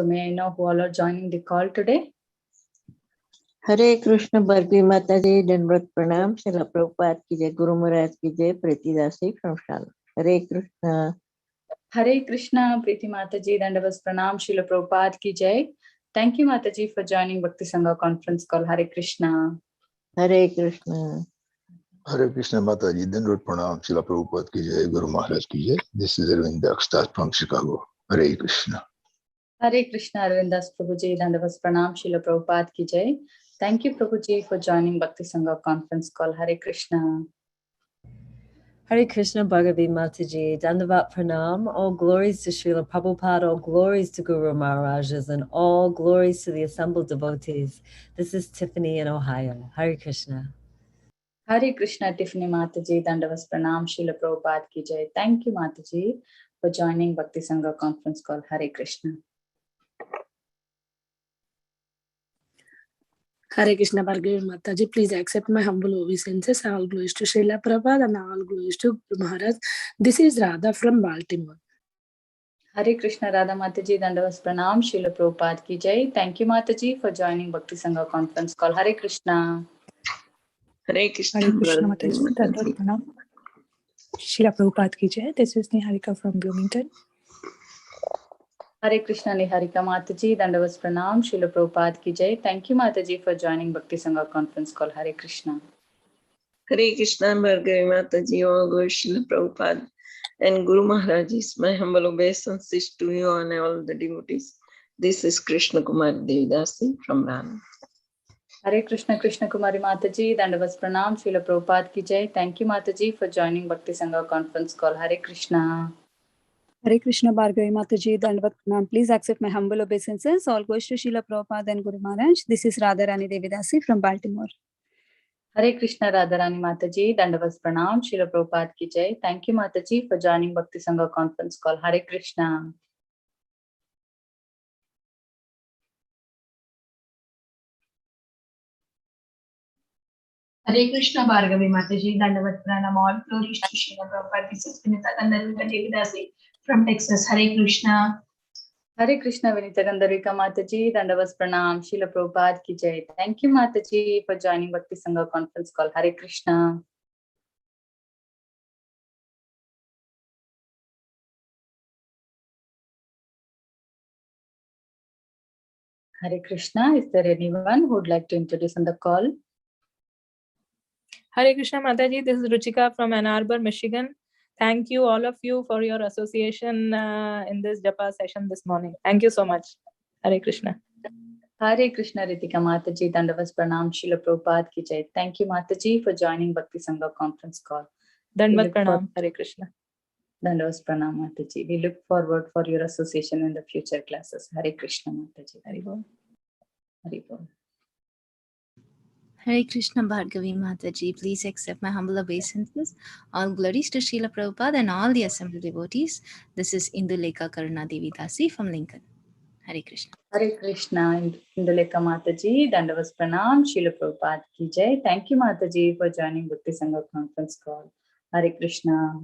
So may I know who all are joining the call today? Hare Krishna Bhargavi Mataji, Dandavat Pranam, Srila Prabhupada ki jai, Guru Maharaj ki jai, Priti Dasi from Shan. Hare Krishna. Hare Krishna, Priti Mataji, Dandavat Pranam, Srila Prabhupada ki jai. Thank you, Mataji, for joining Bhakti Sangha conference call. Hare Krishna. Hare Krishna. Hare Krishna Mataji, Dandavat Pranam, Srila Prabhupada ki jai, Guru Maharaj ki jai. This is Arvind Dakstas from Chicago. Hare Krishna. Hare Krishna, Arvindas Prabhuji, Dandavat Pranam, Srila Prabhupada ki jai. Thank you, Prabhuji, for joining Bhakti Sangha conference call. Hare Krishna. Hare Krishna Bhagavi Mataji, Dandavat Pranam, all glories to Srila Prabhupada, all glories to Guru Maharajas, and all glories to the assembled devotees. This is Tiffany in Ohio. Hare Krishna. Hare Krishna, Tiffany Mataji, Dandavat Pranam, Srila Prabhupada ki jai. Thank you, Mataji, for joining Bhakti Sangha conference call. Hare Krishna. Hare Krishna Bhargavi Mataji, please accept my humble obeisances. All glories to Srila Prabhupada and all glories to Guru Maharaj. This is Radha from Baltimore. Hare Krishna, Radha Mataji, Dandavat Pranam, Srila Prabhupada ki jai. Thank you, Mataji, for joining Bhakti Sangha conference call. Hare Krishna. Hare Krishna, Hare Krishna Mataji, Dandavat Pranam, Srila Prabhupada ki jai. This is Niharika from Bloomington. Hare Krishna, Niharika Mataji, Dandavat Pranam, Srila Prabhupada ki jai. Thank you, Mataji, for joining Bhakti Sangha conference call. Hare Krishna. Hare Krishna Bhargavi Mataji, all glories Srila Prabhupada and Guru Maharajis. My humble obeisances to you and all the devotees. This is Krishna Kumar Devidasi from Ram. Hare Krishna, Krishna Kumari Mataji, Dandavat Pranam, Srila Prabhupada ki jai. Thank you, Mataji, for joining Bhakti Sangha conference call. Hare Krishna. Hare Krishna Bhargavi Mataji, Dandavat Pranam. Please accept my humble obeisances. All goes to Srila Prabhupada and Guru Maharaj. This is Radharani Devidasi from Baltimore. Hare Krishna, Radharani Mataji, Dandavat Pranam, Srila Prabhupada ki jai. Thank you, Mataji, for joining Bhakti Sangha conference call. Hare Krishna. Hare Krishna Bhargavi Mataji, Dandavat Pranam, all glories to Srila Prabhupada. This is Vinita Kandarvika Devidasi from Texas. Hare Krishna. Hare Krishna, Vinita Gandarvika Mataji, Dandavat Pranam, Srila Prabhupada ki jai. Thank you, Mataji, for joining Bhakti Sangha conference call. Hare Krishna. Hare Krishna. Is there anyone who would like to introduce on the call? Hare Krishna Mataji, this is Ruchika from Ann Arbor, Michigan. Thank you all of you for your association in this Japa session this morning. Thank you so much. Hare Krishna. Hare Krishna, Ritika Mataji, Dandavat Pranam, Srila Prabhupada ki jai. Thank you, Mataji, for joining Bhakti Sangha conference call. Dandavat Pranam, Hare Krishna. Dandavat Pranam, Mataji. We look forward for your association in the future classes. Hare Krishna, Mataji. Hare Bol. Hare Bol. Hare Krishna Bhargavi Mataji, please accept my humble obeisances. All glories to Srila Prabhupada and all the assembled devotees. This is Indulekha Karuna Devi Dasi from Lincoln. Hare Krishna. Hare Krishna, Indulekha Mataji, Dandavat Pranam, Srila Prabhupada ki jai. Thank you, Mataji, for joining Bhakti Sangha conference call. Hare Krishna.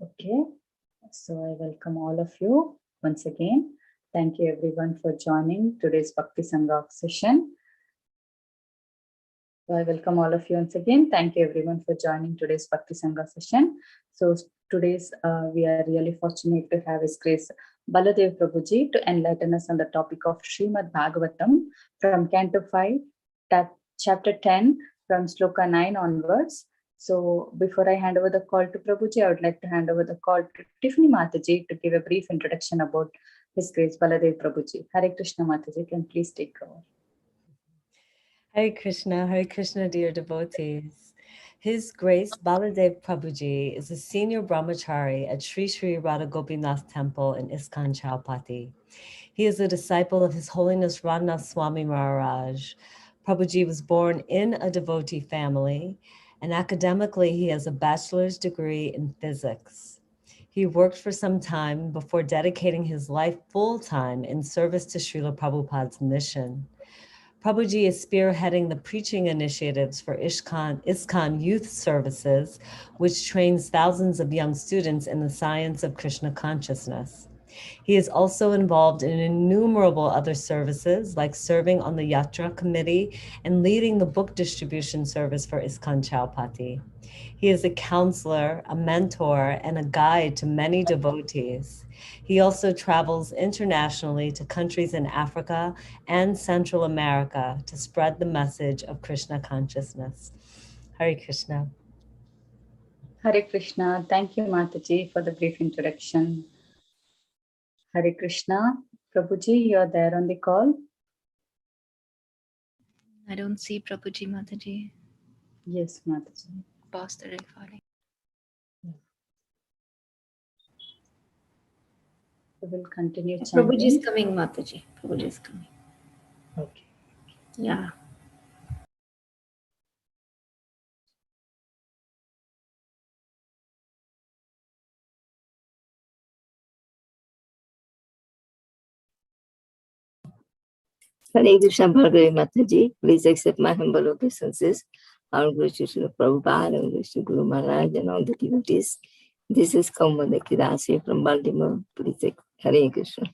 Okay. So I welcome all of you once again. Thank you everyone for joining today's Bhakti Sangha session. So I welcome all of you once again. Thank you everyone for joining today's Bhakti Sangha session. So today's we are really fortunate to have His Grace Baladev Prabhuji to enlighten us on the topic of Srimad Bhagavatam from Canto 5, chapter 10, from Sloka 9 onwards. So before I hand over the call to Prabhuji, I would like to hand over the call to Tiffany Mataji to give a brief introduction about His Grace Baladev Prabhuji. Hare Krishna Mataji, can please take over. Hare Krishna, dear devotees. His Grace Baladev Prabhuji is a senior brahmachari at Sri Sri Radha Gopinath Temple in ISKCON Chowpatty. He is a disciple of His Holiness Radhanath Swami Maharaj. Prabhuji was born in a devotee family, and academically he has a bachelor's degree in physics. He worked for some time before dedicating his life full-time in service to Srila Prabhupada's mission. Prabhuji is spearheading the preaching initiatives for ISKCON Youth Services, which trains thousands of young students in the science of Krishna consciousness. He is also involved in innumerable other services, like serving on the Yatra Committee and leading the book distribution service for ISKCON Chaupati. He is a counselor, a mentor, and a guide to many devotees. He also travels internationally to countries in Africa and Central America to spread the message of Krishna consciousness. Hare Krishna. Hare Krishna. Thank you, Mataji, for the brief introduction. Hare Krishna. Prabhuji, you're there on the call? I don't see Prabhuji Mataji. Yes, Mataji. Pause the recording. We will continue Prabhuji is chanting. coming, Mataji. Prabhuji is coming. Okay. Yeah. Hare Krishna Bhargavi Mataji, please accept my humble obeisances. Our Guru Srila Prabhupada and Guru Maharaj and all the devotees. This is Kaumudaki Dasi from Baltimore. Please accept. Hare Krishna.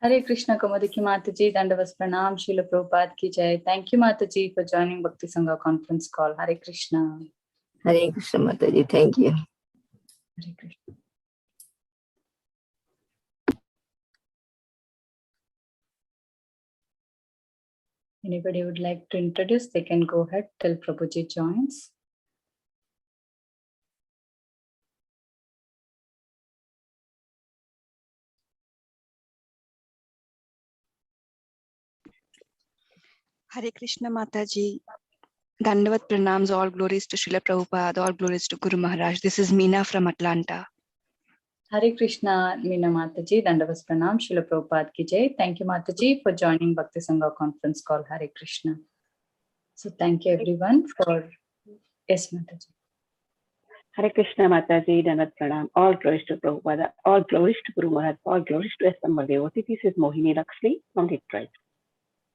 Hare Krishna Kaumudaki Mataji, Dandavas Pranam, Srila Prabhupada ki jai. Thank you, Mataji, for joining Bhakti Sangha conference call. Hare Krishna. Hare Krishna Mataji, thank you. Hare Krishna. Anybody would like to introduce, they can go ahead till Prabhuji joins. Hare Krishna Mataji. Dandavat pranams, all glories to Srila Prabhupada, all glories to Guru Maharaj. This is Meena from Atlanta. Hare Krishna, Meena Mataji, Dandavas Pranam, Srila Prabhupada ki jai. Thank you, Mataji, for joining Bhakti Sangha conference call. Hare Krishna. So thank you everyone for, yes, Mataji. Hare Krishna Mataji, Dandavat Pranam, all glories to Prabhupada, all glories to Guru Maharaj, all glories to Assembled Devotee. This is Mohini Lakshmi from Detroit.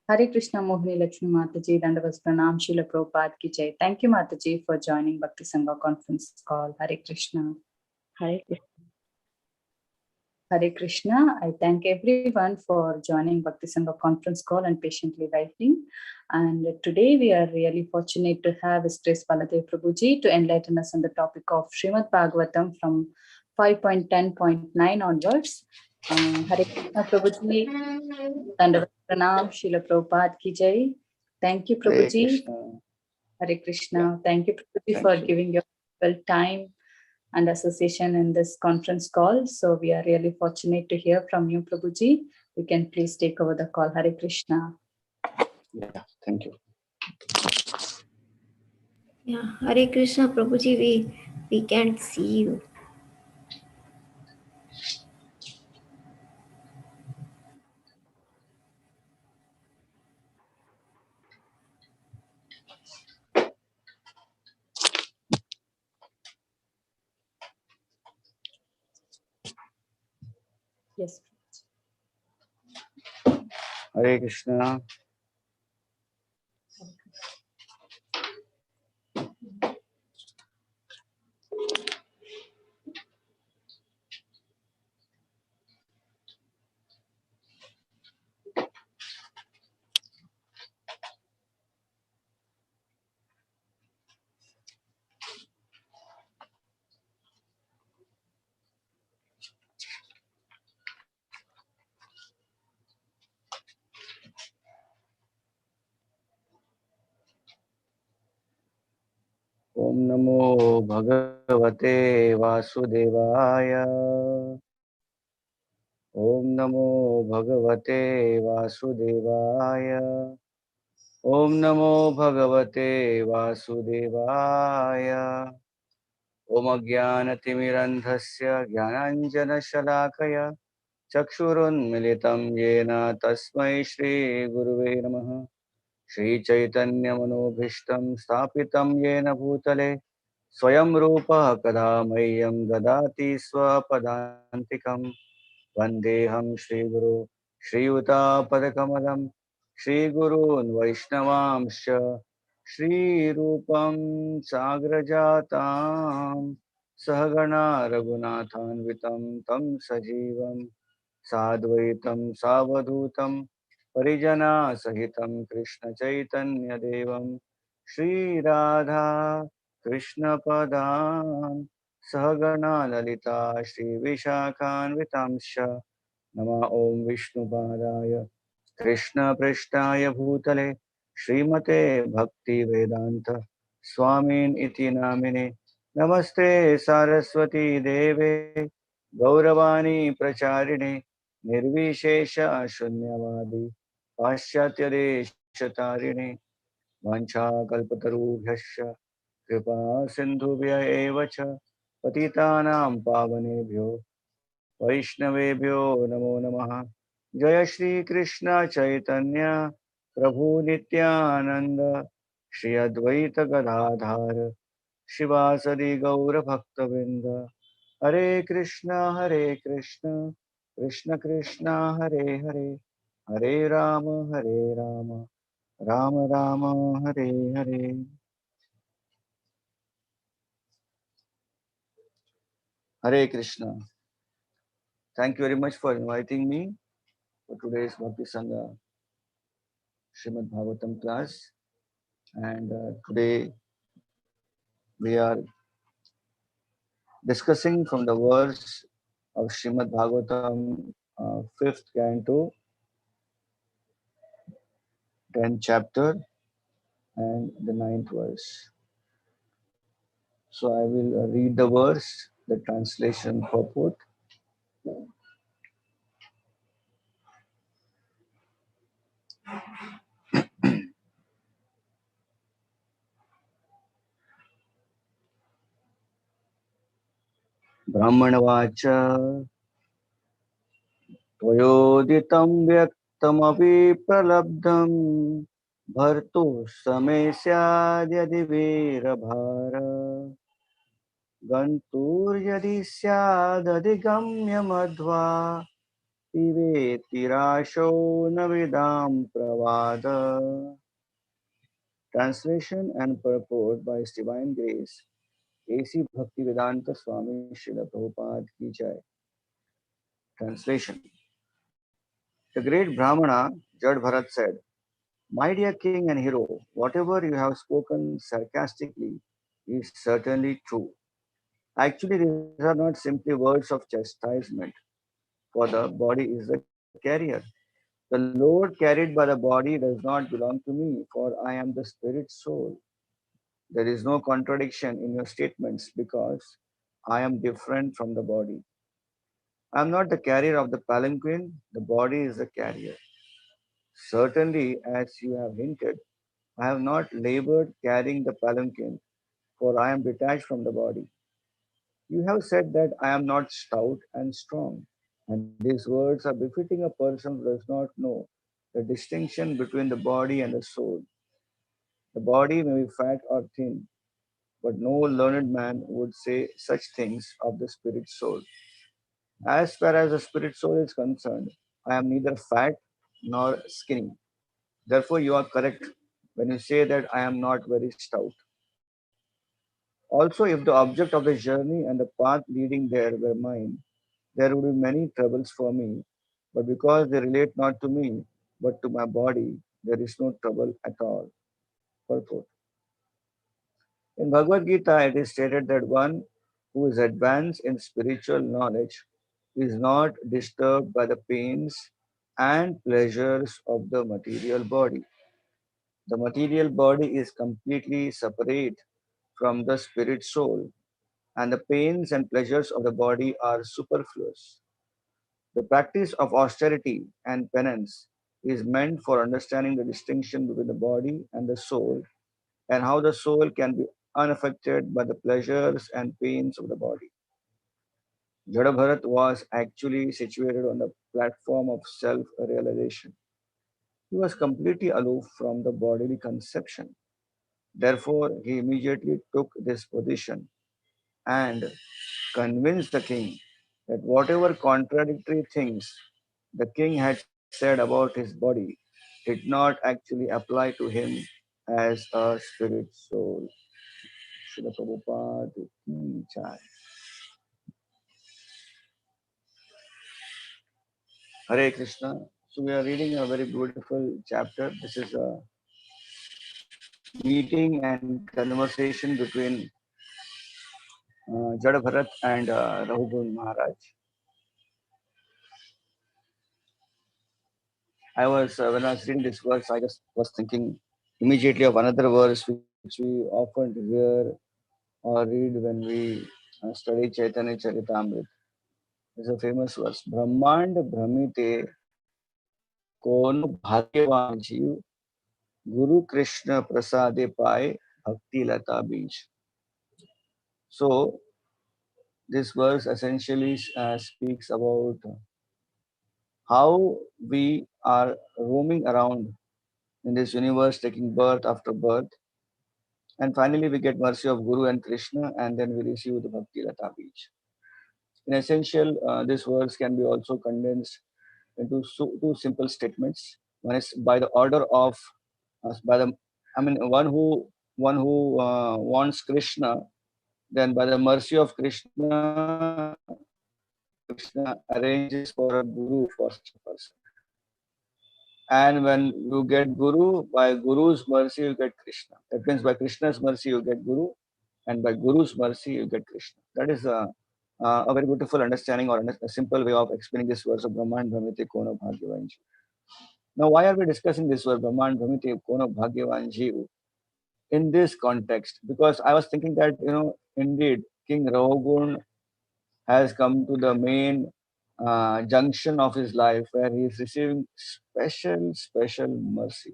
Hare Krishna, Mohini Lakshmi Mataji, Dandavas Pranam, Srila Prabhupada ki jai. Thank you, Mataji, for joining Bhakti Sangha conference call. Hare Krishna. Hare Krishna. Hare Krishna. I thank everyone for joining Bhakti Sangha conference call and patiently waiting. And today we are really fortunate to have His Grace Baladev Prabhuji to enlighten us on the topic of Srimad Bhagavatam from 5.10.9 onwards. Hare Krishna Prabhuji, Dandavat Pranam, Srila Prabhupada ki jai. Thank you, Prabhuji. Hare Krishna. Thank you, Prabhuji, for giving your time and association in this conference call. So we are really fortunate to hear from you, Prabhuji. You can please take over the call. Hare Krishna. Yeah, thank you. Yeah, Hare Krishna Prabhuji, we can't see you. Yes. Hare Krishna. Om Namo Bhagavate Vasudevaya. Om Namo Bhagavate Vasudevaya. Om Namo Bhagavate Vasudevaya. Om Ajnanatimirandhasya Jnananjana Shalakaya Chakshurunmilitam Yena Tasmai Shri Guruve Namaha. Shri Chaitanya Manobhishtam Sthapitam Yena Bhutale Swayam Rupa Kadamayam Dadati Swapadantikam Vandeham Shri Guru Shri Uta Padakamalam श्रीगुरून् वैष्णवांश्च श्रीरूपं साग्रजातां सहगणा रघुनाथान्वितं तं सजीवं साद्वैतं सावधूतं परिजनासहितं कृष्णचैतन्यदेवं श्रीराधा कृष्णपदान् सहगणा ललिता श्रीविशाखान्वितांश्च नमः ॐ विष्णुपादाय कृष्णपृष्ठाय भूतले श्रीमते भक्तिवेदान्त स्वामिन् इति नामिने नमस्ते सारस्वती देवे गौरवाणी प्रचारिणे निर्विशेष शून्यवादी पाश्चात्यदेशतारिणे वाञ्छाकल्पतरुभ्यश्च कृपा सिन्धुभ्य एव च पतितानां पावनेभ्यो वैष्णवेभ्यो नमो नमः। जय श्री कृष्ण चैतन्य प्रभु नित्यानंद श्री अद्वैत गदाधार शिवासदि गौर भक्तवृंद हरे Krishna Krishna Krishna Hare Hare Hare Ram Ram Ram Hare Hare. Hare Krishna. Thank you very much for inviting me for today's Bhakti Sangha Srimad Bhagavatam class. And today we are discussing from the verse of Srimad Bhagavatam, 5th canto, 10th chapter, and the 9th verse. So I will read the verse, the translation purport. Brahmanavacha त्वयोदितं व्यक्तमपि प्रलब्धं भर्तु समे स्याद्यदि वीरभार गन्तुर्यदि स्यादधिगम्यमध्वा पिबेतिराशो न विदां प्रवाद. Translation and purport by His Divine Grace A.C. Bhaktivedanta Swami Srila Prabhupada Ki Jai. Translation. The great Brahmana Jad Bharat said, "My dear king and hero, whatever you have spoken sarcastically is certainly true. Actually, these are not simply words of chastisement, for the body is the carrier. The load carried by the body does not belong to me, for I am the spirit soul. There is no contradiction in your statements because I am different from the body. I am not the carrier of the palanquin, the body is the carrier. Certainly, as you have hinted, I have not labored carrying the palanquin, for I am detached from the body. You have said that I am not stout and strong, and these words are befitting a person who does not know the distinction between the body and the soul. The body may be fat or thin, but no learned man would say such things of the spirit soul. As far as the spirit soul is concerned, I am neither fat nor skinny. Therefore, you are correct when you say that I am not very stout. Also, if the object of the journey and the path leading there were mine, there would be many troubles for me. But because they relate not to me, but to my body, there is no trouble at all. Purport. In Bhagavad Gita, it is stated that one who is advanced in spiritual knowledge is not disturbed by the pains and pleasures of the material body. The material body is completely separate from the spirit soul, and the pains and pleasures of the body are superfluous. The practice of austerity and penance is meant for understanding the distinction between the body and the soul, and how the soul can be unaffected by the pleasures and pains of the body. Jada Bharat was actually situated on the platform of self realization. He was completely aloof from the bodily conception. Therefore, he immediately took this position and convinced the king that whatever contradictory things the king had said about his body, he did not actually apply to him as a spirit soul. Srila Prabhupada ki jai. Hare Krishna. So we are reading a very beautiful chapter. This is a meeting and conversation between Jada Bharat and Raghuvan Maharaj. When I was reading this verse, I just was thinking immediately of another verse which we often hear or read when we study Chaitanya Charitamrita. It's a famous verse. Brahmand Brahmite Kono Bhagyavan Jeev Guru Krishna Prasade Pai Bhakti Lata Bij. So this verse essentially speaks about how we are roaming around in this universe, taking birth after birth, and finally we get mercy of Guru and Krishna, and then we receive the Bhakti Lata Bij. In essential, this verse can be also condensed into two simple statements. One is by the order of, one who wants Krishna, then by the mercy of Krishna, Krishna arranges for a guru for such a person. And when you get Guru, by Guru's mercy you get Krishna. That means by Krishna's mercy you get Guru, and by Guru's mercy you get Krishna. That is a very beautiful understanding or a simple way of explaining this verse of Brahman Brahmite Kono Bhagyavan Jeev. Now, why are we discussing this verse Brahman Brahmite Kono Bhagyavan Jeev in this context? Because I was thinking that, indeed, King Rahugun has come to the main junction of his life where he is receiving special mercy.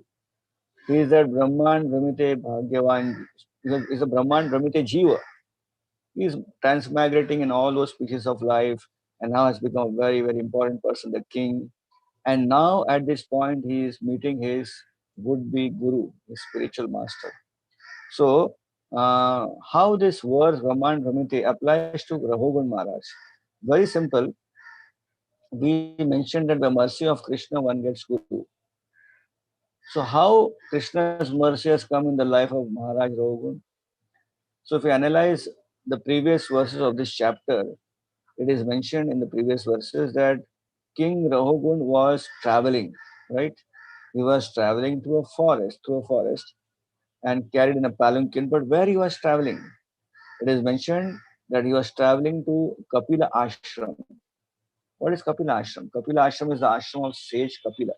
He is that Brahman Brahmite Bhagyavan, is a Brahman Brahmite Jiva. He is transmigrating in all those species of life and now has become a very, very important person, the king. And now at this point, he is meeting his would-be guru, his spiritual master. So, how this verse Brahman Brahmite applies to Raghuvan Maharaj? Very simple. We mentioned that by mercy of Krishna, one gets Guru. So how Krishna's mercy has come in the life of Maharaj Raghuvan? So if we analyze the previous verses of this chapter, it is mentioned in the previous verses that King Raghuvan was traveling, right? He was traveling through a forest, and carried in a palanquin. But where he was traveling? It is mentioned that he was traveling to Kapila Ashram. What is Kapila Ashram? Kapila Ashram is the ashram of sage Kapila.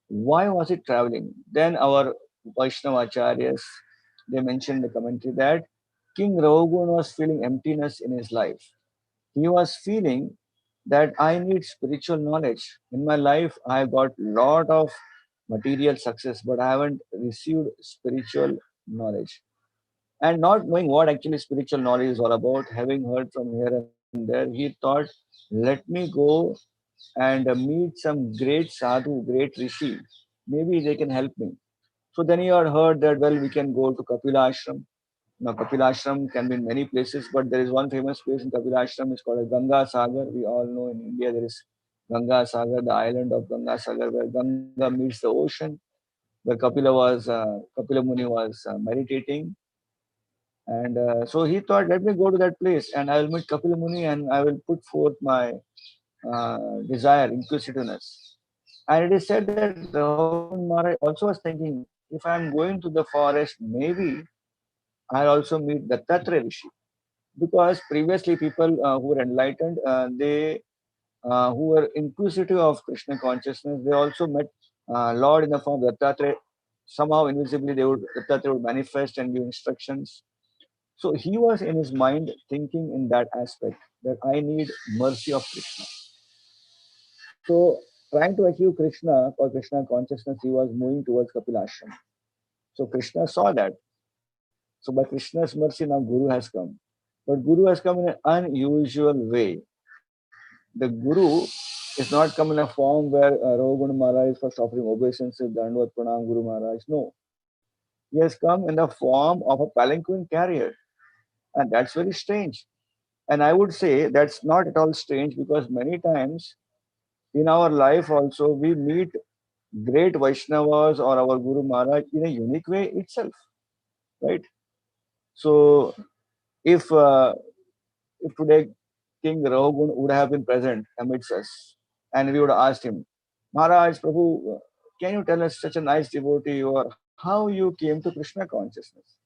Why was he traveling? Then our Vaishnava Acharyas, they mentioned in the commentary that King Raghuvan was feeling emptiness in his life. He was feeling that I need spiritual knowledge. In my life, I got lot of material success, but I haven't received spiritual knowledge. And not knowing what actually spiritual knowledge is all about, having heard from here and there, he thought, let me go and meet some great sadhu, great rishi. Maybe they can help me. So then he had heard that, well, we can go to Kapila Ashram. Now, Kapila Ashram can be in many places, but there is one famous place in Kapila Ashram. It's called Ganga Sagar. We all know in India there is Ganga Sagar, the island of Ganga Sagar, where Ganga meets the ocean, where Kapila Muni was meditating. And so he thought, let me go to that place and I will meet Kapila Muni and I will put forth my desire, inquisitiveness. And it is said that Raghuvan Maharaj also was thinking, if I am going to the forest, maybe I'll also meet Dattatreya Rishi. Because previously people who were enlightened, they who were inquisitive of Krishna consciousness, they also met Lord in the form of Dattatreya. Somehow invisibly Dattatreya would manifest and give instructions. So he was in his mind thinking in that aspect that I need mercy of Krishna. So trying to achieve Krishna or Krishna consciousness, he was moving towards Kapila Ashram. So Krishna saw that. So by Krishna's mercy, now Guru has come. But Guru has come in an unusual way. The Guru is not come in a form where Raghuvan Maharaj is first offering obeisances, Dandvat Pranam Guru Maharaj. No. He has come in the form of a palanquin carrier. And that's very strange. And I would say that's not at all strange because many times in our life also we meet great Vaishnavas or our Guru Maharaj in a unique way itself, right? So if today King Rahugun would have been present amidst us, and we would have asked him, Maharaj, Prabhu, can you tell us such a nice devotee you are, how you came to Krishna consciousness?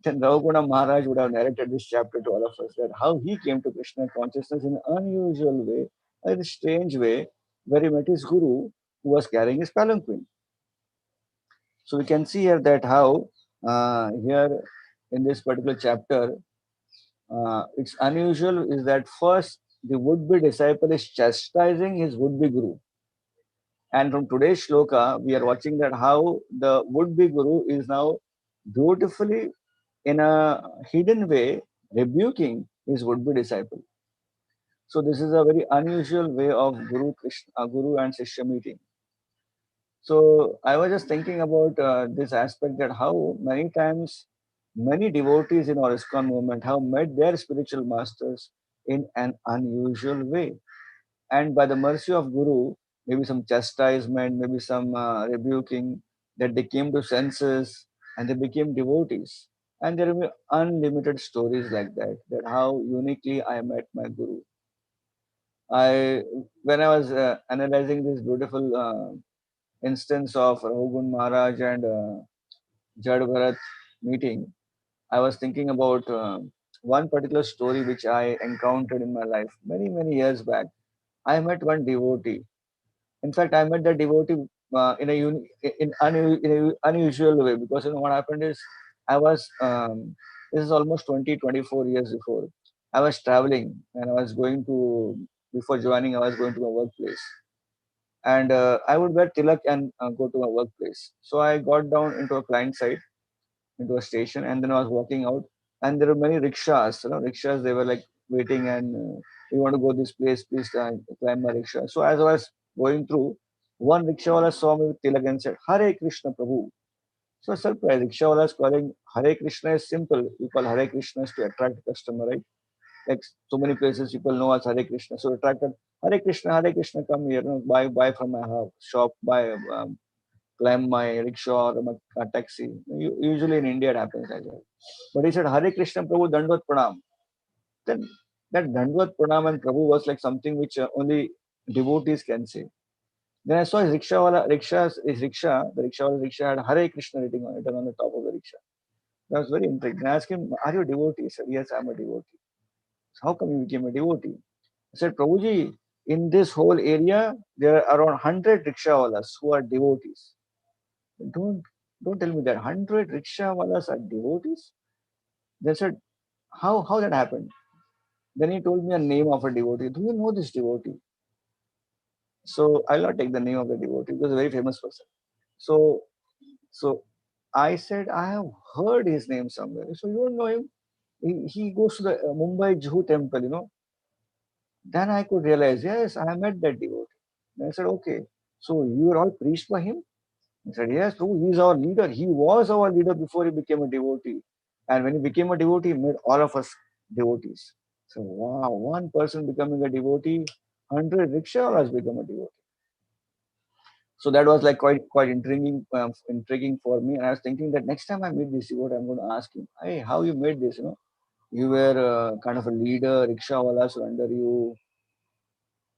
Then Rahuguna Maharaj would have narrated this chapter to all of us, that how he came to Krishna consciousness in an unusual way, in a strange way, where he met his guru who was carrying his palanquin. So we can see here that how here in this particular chapter, it's unusual is that first the would-be disciple is chastising his would-be guru. And from today's shloka, we are watching that how the would-be guru is now beautifully in a hidden way rebuking his would-be disciple. So this is a very unusual way of Guru and Shishya meeting. So I was just thinking about this aspect, that how many times many devotees in our ISKCON movement have met their spiritual masters in an unusual way. And by the mercy of Guru, maybe some chastisement, maybe some rebuking, that they came to senses and they became devotees. And there will be unlimited stories like that, that how uniquely I met my Guru. When I was analyzing this beautiful instance of Raghugun Maharaj and Jad Bharat meeting, I was thinking about one particular story which I encountered in my life many, many years back. I met one devotee. In fact, I met that devotee in a unusual way, because what happened is I was this is almost 24 years before. I was traveling and I was going to before joining. I was going to my workplace, and I would wear tilak and go to my workplace. So I got down into a client site, into a station, and then I was walking out, and there were many rickshaws. Rickshaws, they were like waiting, and we want to go this place, please climb my rickshaw. So as I was going through, one rickshawala saw me with tilak and said, Hare Krishna Prabhu. So I was surprised. Rickshawala is calling Hare Krishna is simple. We call Hare Krishna to attract the customer, right? Like so many places people know us Hare Krishna. So attracted Hare Krishna, come here, buy from my house, shop, buy climb my rickshaw or my taxi. Usually in India it happens like that. But he said, Hare Krishna Prabhu Dandvat Pranam. Then that Dandvat Pranam and Prabhu was like something which only devotees can say. Then I saw his his rickshaw, the rickshaw had Hare Krishna written on the top of the rickshaw. I was very intrigued. And I asked him, are you a devotee? He said, yes, I'm a devotee. So how come you became a devotee? I said, Prabhuji, in this whole area, there are around 100 rickshawalas who are devotees. Don't tell me that 100 rickshawalas are devotees. They said, how that happened? Then he told me a name of a devotee. Do you know this devotee? So I'll not take the name of the devotee because he's a very famous person. So I said, I have heard his name somewhere. So you don't know him? He goes to the Mumbai Juhu temple, Then I could realize, yes, I met that devotee. Then I said, okay, so you were all preached by him? He said, yes, Prabhu, he is our leader. He was our leader before he became a devotee. And when he became a devotee, he made all of us devotees. So, wow, one person becoming a devotee, 100 rickshaws become a devotee. So that was like quite intriguing for me. And I was thinking that next time I meet this devotee, I'm going to ask him, hey, how you made this, You were kind of a leader, rickshawalas were under you.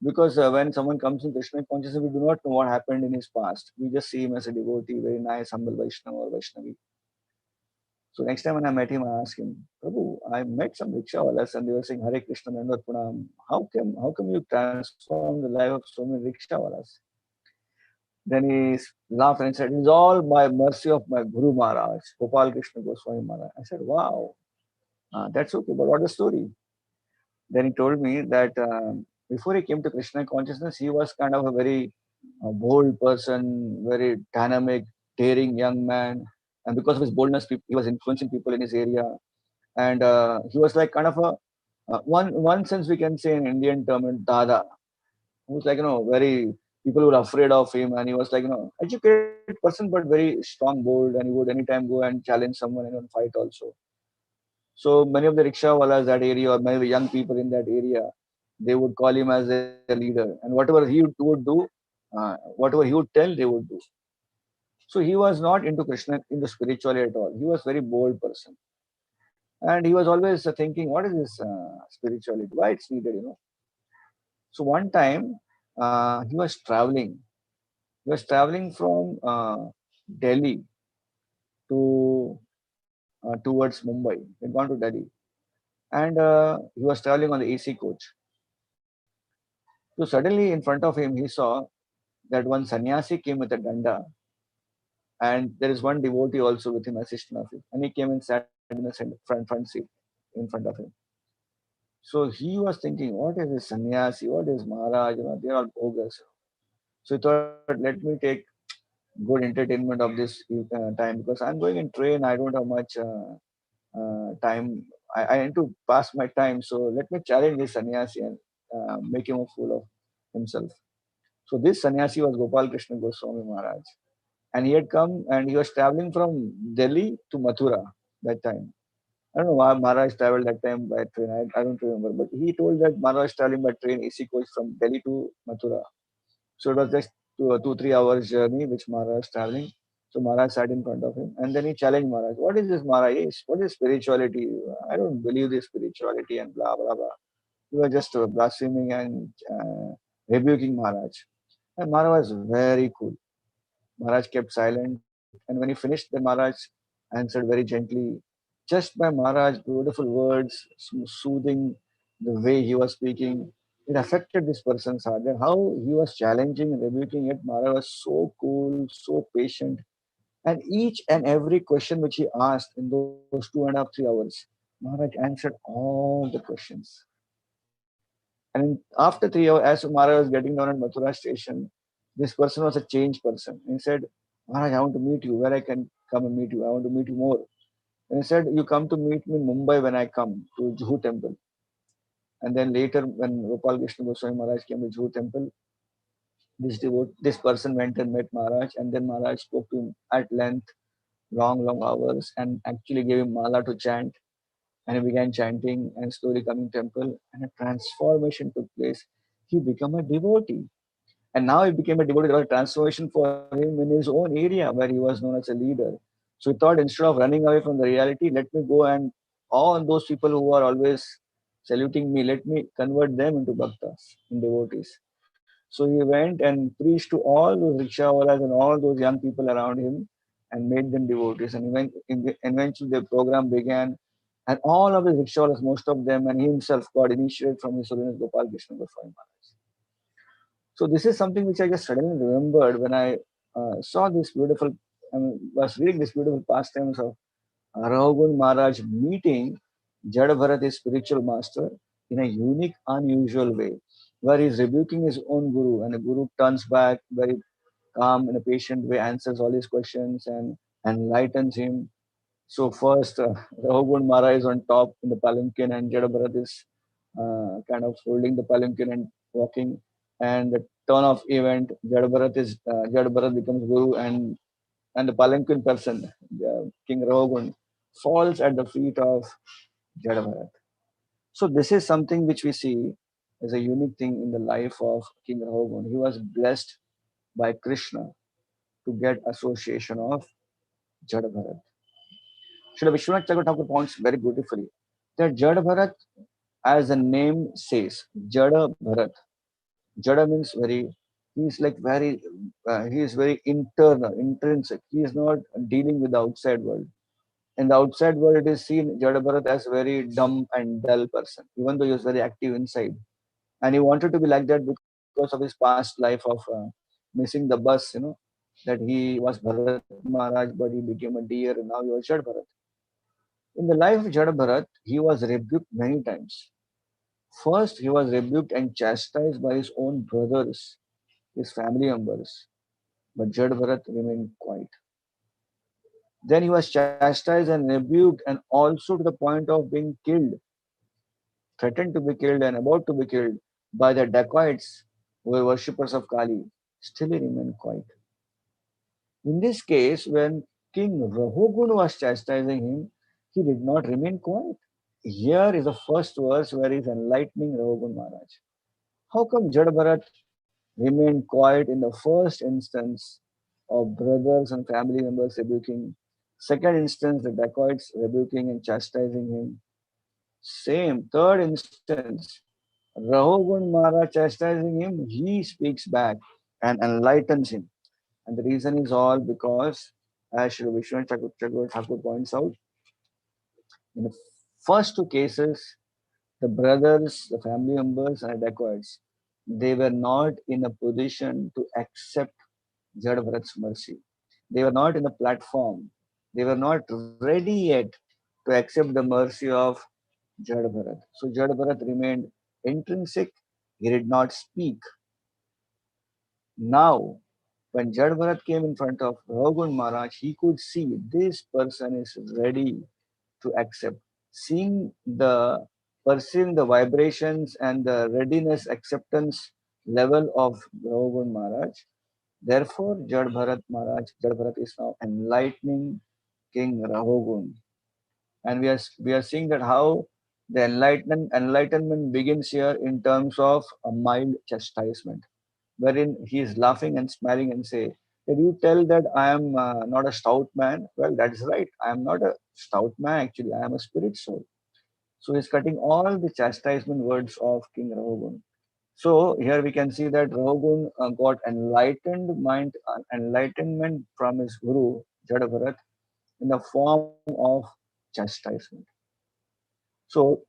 Because when someone comes in Krishna consciousness, we do not know what happened in his past. We just see him as a devotee, very nice, humble Vaishnava or Vaishnavi. So next time when I met him, I asked him, Prabhu, I met some rickshawalas and they were saying Hare Krishna Dandvat Pranam. How come you transformed the life of so many rickshawalas? Then he laughed and said, it's all by mercy of my Guru Maharaj, Gopal Krishna Goswami Maharaj. I said, wow, that's okay, but what the story? Then he told me that before he came to Krishna consciousness, he was kind of a very bold person, very dynamic, daring young man. And because of his boldness, he was influencing people in his area. And he was like kind of a, one sense we can say in Indian term, Dada. He was like, very, people were afraid of him. And he was like, educated person, but very strong, bold. And he would anytime go and challenge someone and fight also. So many of the rickshawalas that area or many of the young people in that area, they would call him as their leader. And whatever he would do, whatever he would tell, they would do. So he was not into Krishna, into spirituality at all. He was very bold person. And he was always thinking, what is this spirituality? Why it's needed? So one time, he was traveling. He was traveling from Delhi to towards Mumbai. He had gone to Delhi. And he was traveling on the AC coach. So suddenly in front of him, he saw that one sannyasi came with a danda, and there is one devotee also with him, assistant of him. And he came and sat in the front seat in front of him. So he was thinking, what is this sannyasi? What is Maharaj? They are all bogus. So he thought, let me take good entertainment of this time, because I'm going in train. I don't have much time. I need to pass my time. So let me challenge this sannyasi and make him a fool of himself. So this sannyasi was Gopal Krishna Goswami Maharaj. And he had come and he was traveling from Delhi to Mathura that time. I don't know why Maharaj traveled that time by train. I don't remember. But he told that Maharaj traveling by train, AC coach from Delhi to Mathura. So it was just 2-3 hours journey which Maharaj was traveling. So Maharaj sat in front of him and then he challenged Maharaj. What is this Maharaj? What is spirituality? I don't believe this spirituality and blah blah blah. He was just blaspheming and rebuking Maharaj. And Maharaj was very cool. Maharaj kept silent. And when he finished, then Maharaj answered very gently. Just by Maharaj's beautiful words, soothing the way he was speaking, it affected this person's heart. And how he was challenging and rebuking it, Maharaj was so cool, so patient. And each and every question which he asked in those 2.5-3 hours, Maharaj answered all the questions. And after 3 hours, as Maharaj was getting down at Mathura station, this person was a changed person. He said, Maharaj, I want to meet you. Where I can come and meet you? I want to meet you more. And he said, you come to meet me in Mumbai when I come to Juhu temple. And then later, when Gopal Krishna Goswami Maharaj came to Juhu temple, this person went and met Maharaj. And then Maharaj spoke to him at length, long hours, and actually gave him mala to chant. And he began chanting and slowly coming temple, and a transformation took place. He became a devotee. And now he became a devotee. There was a transformation for him in his own area where he was known as a leader. So he thought, instead of running away from the reality, let me go and all those people who are always saluting me, let me convert them into bhaktas, in devotees. So he went and preached to all those rickshawalas and all those young people around him and made them devotees. And eventually the program began. And all of the rickshawalas, most of them, and he himself got initiated from His Holiness Gopal Krishna Goswami Maharaj. So this is something which I just suddenly remembered when I saw this beautiful, was reading this beautiful pastimes of Raghugun Maharaj meeting Jada Bharat, his spiritual master, in a unique, unusual way, where he's rebuking his own guru, and the guru turns back very calm in a patient way, answers all his questions and enlightens him. So first, Raghugun Maharaj is on top in the palanquin, and Jada Bharat is kind of holding the palanquin and walking. And the turn of event, Jada Bharat becomes guru, and the palanquin person, King Raghugun, falls at the feet of Jada Bharat. So this is something which we see as a unique thing in the life of King Raghugun. He was blessed by Krishna to get association of Jada Bharat. Srila Vishwanath Chakravarti points very beautifully that Jada Bharat, as the name says, Jada Bharat. Jada means he is very internal, intrinsic. He is not dealing with the outside world. In the outside world, it is seen Jada Bharat as a very dumb and dull person, even though he was very active inside. And he wanted to be like that because of his past life of missing the bus, that he was Bharat Maharaj, but he became a deer, and now he was Jada Bharat. In the life of Jada Bharat, he was rebuked many times. First, he was rebuked and chastised by his own brothers, his family members, but Jada Bharat remained quiet. Then he was chastised and rebuked, and also to the point of being killed, threatened to be killed and about to be killed by the dacoits who were worshippers of Kali. Still he remained quiet. In this case, when King Rahogun was chastising him, he did not remain quiet. Here is the first verse where he is enlightening Rahogun Maharaj. How come Jada Bharat remained quiet in the first instance of brothers and family members rebuking. Second instance, the dacoits rebuking and chastising him. Same. Third instance, Rahogun Mara chastising him, he speaks back and enlightens him. And the reason is all because, as Shri Vishwanath Thakur points out, in the first two cases, the brothers, the family members, and dacoits, they were not in a position to accept Jad Bharat's mercy. They were not in the platform. They were not ready yet to accept the mercy of Jad Bharat. So Jad Bharat remained intrinsic. He did not speak. Now, when Jad Bharat came in front of Raghuvan Maharaj, he could see this person is ready to accept. Seeing the perceiving the vibrations and the readiness acceptance level of Raghuvan Maharaj, therefore Jad Bharat is now enlightening King Rahogun. And we are seeing that how the enlightenment begins here in terms of a mild chastisement, wherein he is laughing and smiling and say, "Did you tell that I am not a stout man?" Well, that's right. I am not a stout man. Actually, I am a spirit soul. So he's cutting all the chastisement words of King Rahogun. So here we can see that Rahogun got enlightenment from his guru Jadabharat in the form of chastisement. So,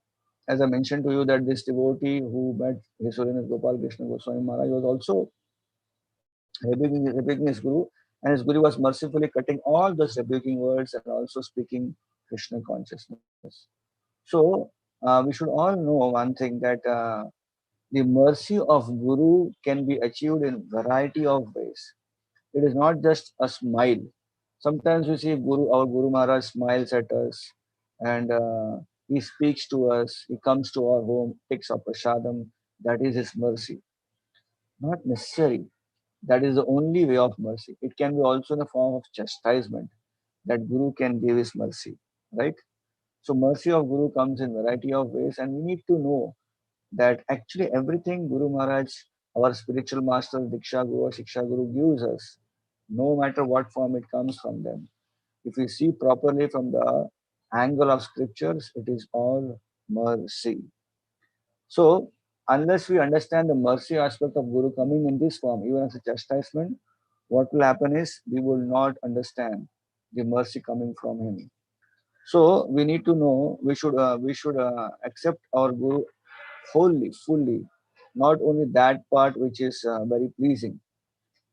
as I mentioned to you, that this devotee who met His Holiness Gopal Krishna Goswami Maharaj was also rebuking his guru, and his guru was mercifully cutting all those rebuking words and also speaking Krishna consciousness. So, we should all know one thing, that the mercy of guru can be achieved in variety of ways. It is not just a smile. Sometimes we see our Guru Maharaj smiles at us, and he speaks to us. He comes to our home, takes our prasadam. That is his mercy. Not necessary. That is the only way of mercy. It can be also in the form of chastisement that Guru can give his mercy, right? So mercy of Guru comes in variety of ways, and we need to know that actually everything Guru Maharaj, our spiritual master, Diksha Guru or Shiksha Guru gives us, no matter what form it comes from them, if we see properly from the angle of scriptures, it is all mercy. So, unless we understand the mercy aspect of Guru coming in this form, even as a chastisement, what will happen is we will not understand the mercy coming from him. So, we need to know, we should accept our Guru wholly, fully, not only that part which is very pleasing.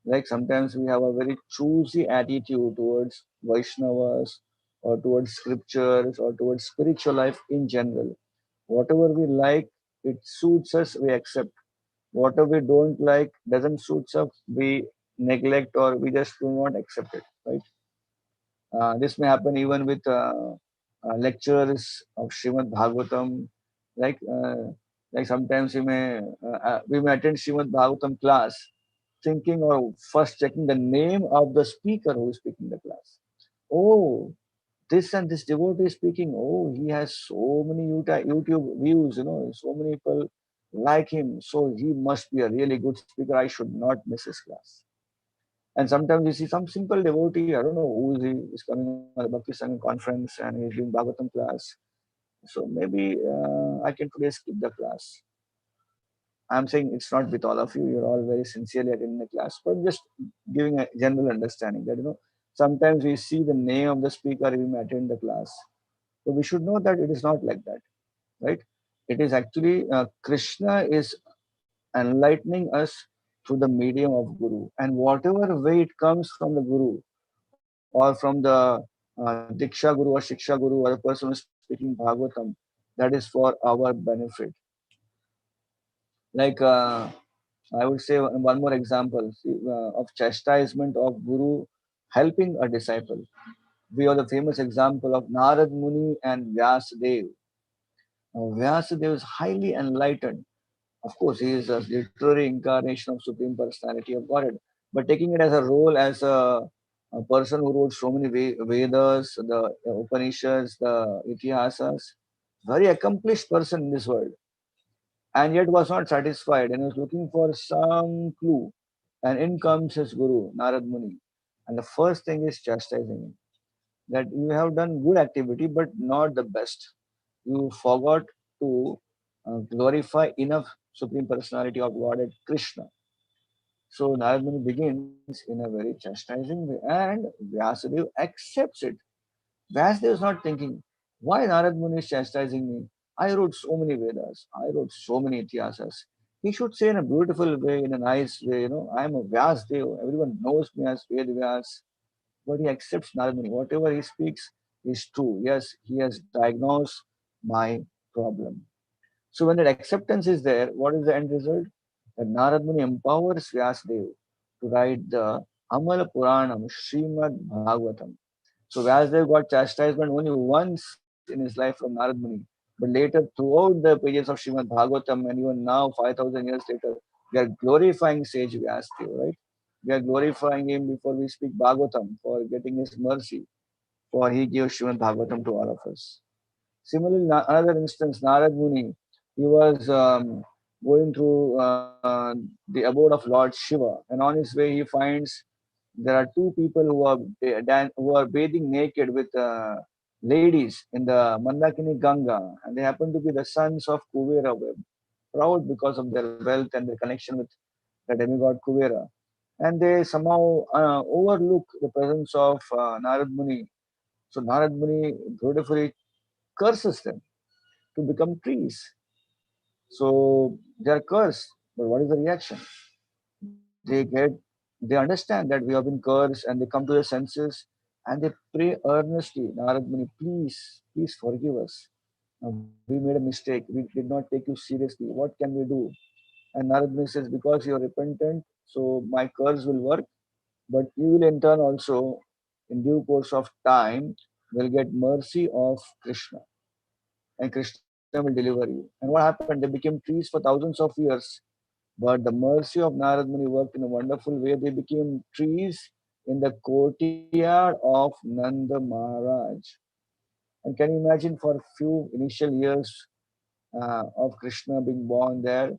Like sometimes we have a very choosy attitude towards Vaishnavas or towards scriptures or towards spiritual life in general. Whatever we like, it suits us, we accept. Whatever we don't like, doesn't suit us, we neglect or we just do not accept it, right? This may happen even with lectures of Srimad Bhagavatam. Like, sometimes we may attend Srimad Bhagavatam class, thinking or first checking the name of the speaker who is speaking the class. Oh, this and this devotee is speaking. Oh, he has so many YouTube views. So many people like him. So he must be a really good speaker. I should not miss his class. And sometimes you see some simple devotee, I don't know who is coming on the Bhakti Sangha conference and he's doing Bhagavatam class. So maybe I can today skip the class. I'm saying it's not with all of you. You're all very sincerely attending the class, but just giving a general understanding that, sometimes we see the name of the speaker, we may attend the class. So we should know that it is not like that, right? It is actually Krishna is enlightening us through the medium of Guru. And whatever way it comes from the Guru or from the Diksha Guru or Shiksha Guru or the person who is speaking Bhagavatam, that is for our benefit. Like I would say one more example of chastisement of Guru helping a disciple. We have the famous example of Narad Muni and Vyasadev. Now, Vyasadev is highly enlightened. Of course, he is a literary incarnation of Supreme Personality of Godhead. But taking it as a role as a person who wrote so many Vedas, the Upanishads, the Itihasas, very accomplished person in this world. and yet was not satisfied and was looking for some clue. And in comes his guru, Narad Muni. And the first thing is chastising him that you have done good activity, but not the best. You forgot to glorify enough Supreme Personality of Godhead Krishna. So Narad Muni begins in a very chastising way, and Vyasadeva accepts it. Vyasadeva is not thinking, why Narad Muni is chastising me? I wrote so many Vedas, I wrote so many Itihasas. He should say in a beautiful way, in a nice way, I am a Vyasadeva. Everyone knows me as Ved Vyas. But he accepts Narad Muni. Whatever he speaks is true. Yes, he has diagnosed my problem. So when that acceptance is there, what is the end result? That Narad Muni empowers Vyasadeva to write the Amala Puranam, Srimad Bhagavatam. So Vyasadeva got chastisement only once in his life from Narad Muni. But later, throughout the pages of Srimad Bhagavatam, and even now, 5,000 years later, we are glorifying sage Vyasadeva, right? We are glorifying him before we speak Bhagavatam for getting his mercy, for he gave Srimad Bhagavatam to all of us. Similarly, another instance, Narad Muni, he was going through the abode of Lord Shiva, and on his way he finds there are two people who are bathing naked with ladies in the Mandakini Ganga, and they happen to be the sons of Kuvera, proud because of their wealth and their connection with the demigod Kuvera. And they somehow overlook the presence of Narad Muni. So Narad Muni beautifully curses them to become trees. So they are cursed. But what is the reaction? They understand that we have been cursed and they come to their senses and they pray earnestly, Narad Muni, please forgive us. We made a mistake. We did not take you seriously. What can we do? And Narad Muni says, because you are repentant, so my curse will work, but you will in turn also, in due course of time, will get mercy of Krishna. And Krishna will deliver you. And what happened? They became trees for thousands of years. But the mercy of Narad Muni worked in a wonderful way. They became trees in the courtyard of Nanda Maharaj. And can you imagine for a few initial years of Krishna being born there,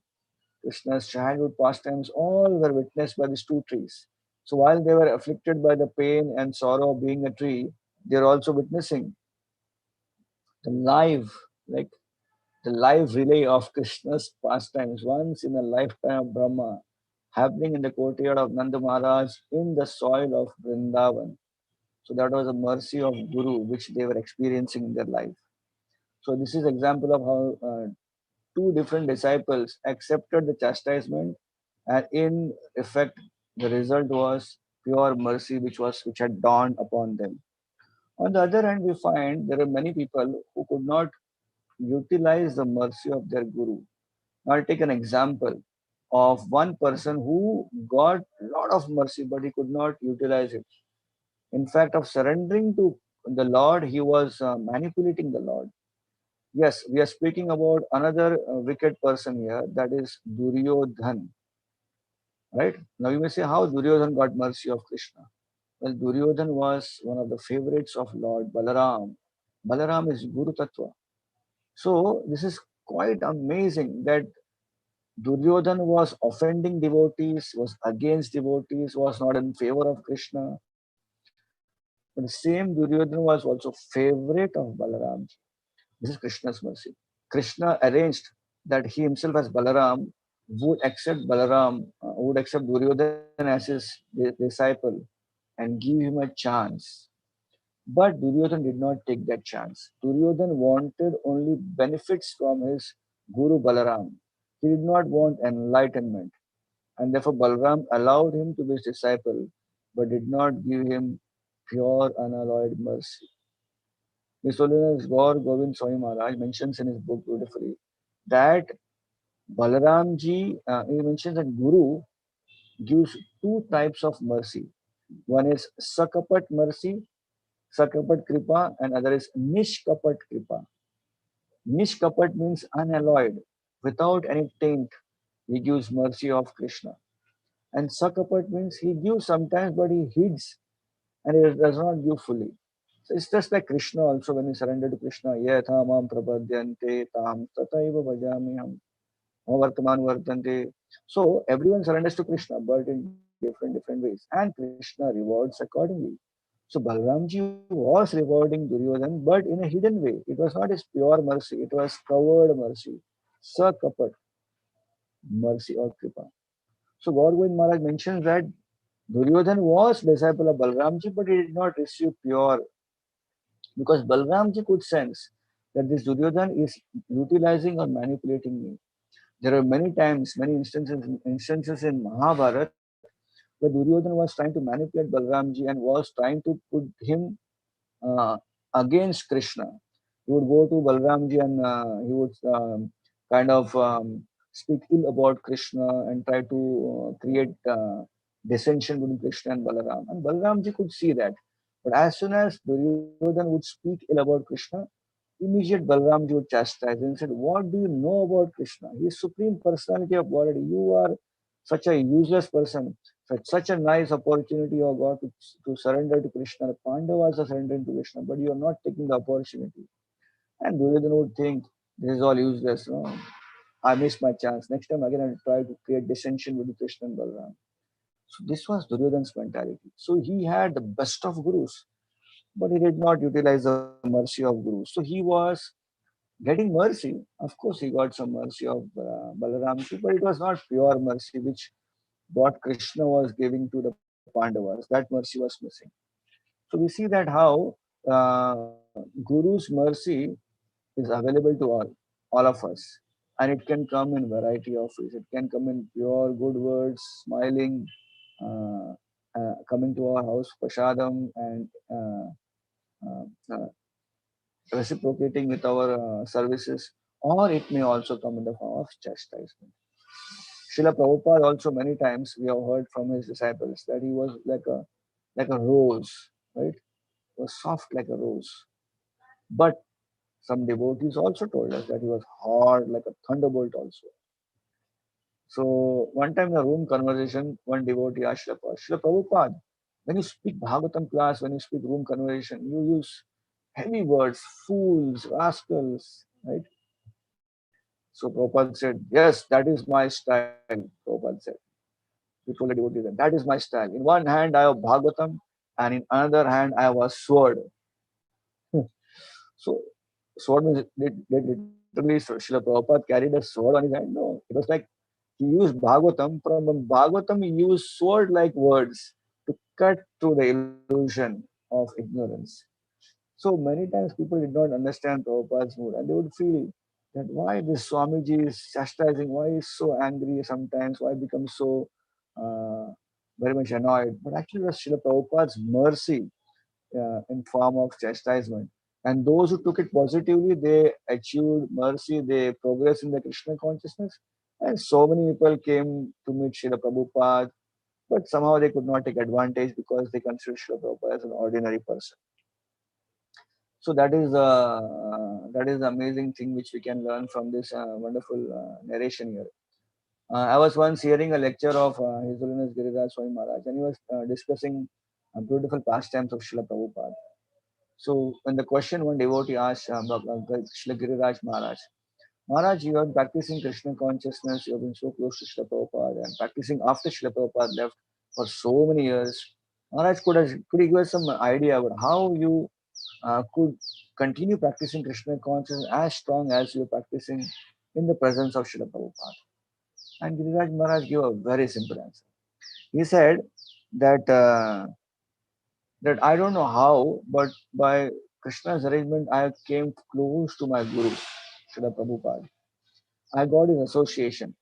Krishna's childhood pastimes all were witnessed by these two trees. So while they were afflicted by the pain and sorrow of being a tree, they are also witnessing the live, like the live relay of Krishna's pastimes, once in a lifetime of Brahma, happening in the courtyard of Nanda Maharaj in the soil of Vrindavan. So that was a mercy of Guru which they were experiencing in their life. So this is example of how two different disciples accepted the chastisement, and in effect, the result was pure mercy which had dawned upon them. On the other hand, we find there are many people who could not utilize the mercy of their Guru. Now, I'll take an example of one person who got a lot of mercy, but he could not utilize it. In fact, of surrendering to the Lord, he was manipulating the Lord. Yes, we are speaking about another wicked person here, that is Duryodhan. Right? Now you may say, how Duryodhan got mercy of Krishna? Well, Duryodhan was one of the favorites of Lord Balaram. Balaram is Guru Tattva. So this is quite amazing that Duryodhan was offending devotees, was against devotees, was not in favor of Krishna. But the same Duryodhan was also favorite of Balaram. This is Krishna's mercy. Krishna arranged that he himself as Balaram would accept Duryodhan as his disciple and give him a chance. But Duryodhan did not take that chance. Duryodhan wanted only benefits from his Guru Balaram. He did not want enlightenment. And therefore Balaram allowed him to be his disciple, but did not give him pure unalloyed mercy. His Holiness Gaur Govind Swami Maharaj mentions in his book beautifully that Balaramji, he mentions that Guru gives two types of mercy. One is Sakapat mercy, Sakapat Kripa, and other is Nishkapat Kripa. Nishkapat means unalloyed, without any taint. He gives mercy of Krishna. And Sakapat means he gives sometimes, but he hides and he does not give fully. So it's just like Krishna also when he surrendered to Krishna, Yatha mam prapadyante tam tataiva bhajamiham. Vartaman Vartante. So everyone surrenders to Krishna, but in different ways. And Krishna rewards accordingly. So Balramji was rewarding Duryodhan, but in a hidden way. It was not his pure mercy, it was covered mercy. Sakapat, mercy or kripa. So Gaur Govind Maharaj mentions that Duryodhan was disciple of Balramji, but he did not receive pure, because Balramji could sense that this Duryodhan is utilizing or manipulating me. There are many times, many instances in Mahabharata where Duryodhan was trying to manipulate Balramji and was trying to put him uh, against Krishna. He would go to Balramji and he would kind of speak ill about Krishna and try to create dissension between Krishna and Balaram. And Balaramji could see that. But as soon as Duryodhan would speak ill about Krishna, immediate Balramji would chastise him and said, "What do you know about Krishna? He is Supreme Personality of Godhead. You are such a useless person. Such a nice opportunity you have got to surrender to Krishna. The Pandavas are surrendering to Krishna, but you are not taking the opportunity." And Duryodhana would think, "This is all useless. No? I missed my chance. Next time again I will try to create dissension with Krishna and Balaram." So this was Duryodhana's mentality. So he had the best of gurus, but he did not utilize the mercy of gurus. So he was getting mercy. Of course, he got some mercy of Balaramji, but it was not pure mercy, which what Krishna was giving to the Pandavas. That mercy was missing. So we see that how Guru's mercy is available to all of us, and it can come in variety of ways. It can come in pure good words, smiling, uh, coming to our house, prasadam, and reciprocating with our services, or it may also come in the form of chastisement. Srila Prabhupada also many times we have heard from his disciples that he was like a rose, right? He was soft like a rose. But some devotees also told us that he was hard like a thunderbolt also. So one time in a room conversation, one devotee asked Srila Prabhupada, when you speak Bhagavatam class, when you speak room conversation, you use heavy words, fools, rascals, right? So Prabhupada said, yes, that is my style, Prabhupada said. He told the devotee that is my style. In one hand I have Bhagavatam, and in another hand I have a sword. So sword means literally Srila Prabhupada carried a sword on his hand. No, it was like he used Bhagavatam. From Bhagavatam, he used sword-like words to cut through the illusion of ignorance. So many times people did not understand Prabhupada's mood, and they would feel that why this Swamiji is chastising, why he is so angry sometimes, why he becomes so uh, very much annoyed. But actually, it was Srila Prabhupada's mercy in form of chastisement. And those who took it positively, they achieved mercy, they progressed in the Krishna consciousness. And so many people came to meet Srila Prabhupada, but somehow they could not take advantage because they considered Srila Prabhupada as an ordinary person. So that is the amazing thing which we can learn from this wonderful narration here. I was once hearing a lecture of His Holiness Giriraj Swami Maharaj, and he was discussing beautiful pastimes of Srila Prabhupada. So when the question one devotee asked Srila Giriraj Maharaj, Maharaj, you are practicing Krishna consciousness, you have been so close to Srila Prabhupada and practicing after Srila Prabhupada left for so many years. Maharaj, could you give us some idea about how you could continue practicing Krishna consciousness as strong as you are practicing in the presence of Srila Prabhupada? And Giriraj Maharaj gave a very simple answer. He said that that I don't know how, but by Krishna's arrangement, I came close to my Guru, Srila Prabhupada. I got his association.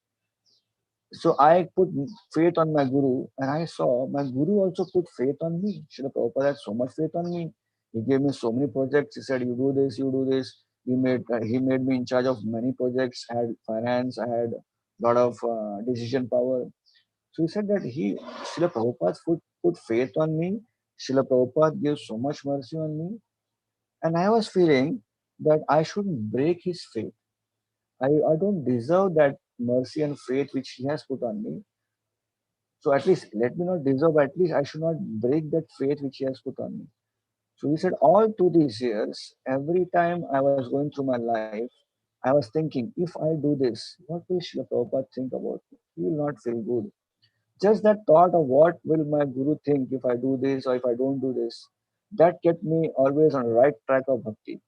So I put faith on my Guru, and I saw my Guru also put faith on me. Srila Prabhupada had so much faith on me. He gave me so many projects. He said, "You do this, you do this." He made me in charge of many projects. I had finance. I had a lot of decision power. So he said that Srila Prabhupada put faith on me. Srila Prabhupada gave so much mercy on me. And I was feeling that I shouldn't break his faith. I don't deserve that mercy and faith which he has put on me. So at least let me not deserve, at least I should not break that faith which he has put on me. So he said, all through these years, every time I was going through my life, I was thinking, if I do this, what will Srila Prabhupada think about me? He will not feel good. Just that thought of what will my guru think if I do this or if I don't do this, that kept me always on the right track of bhakti.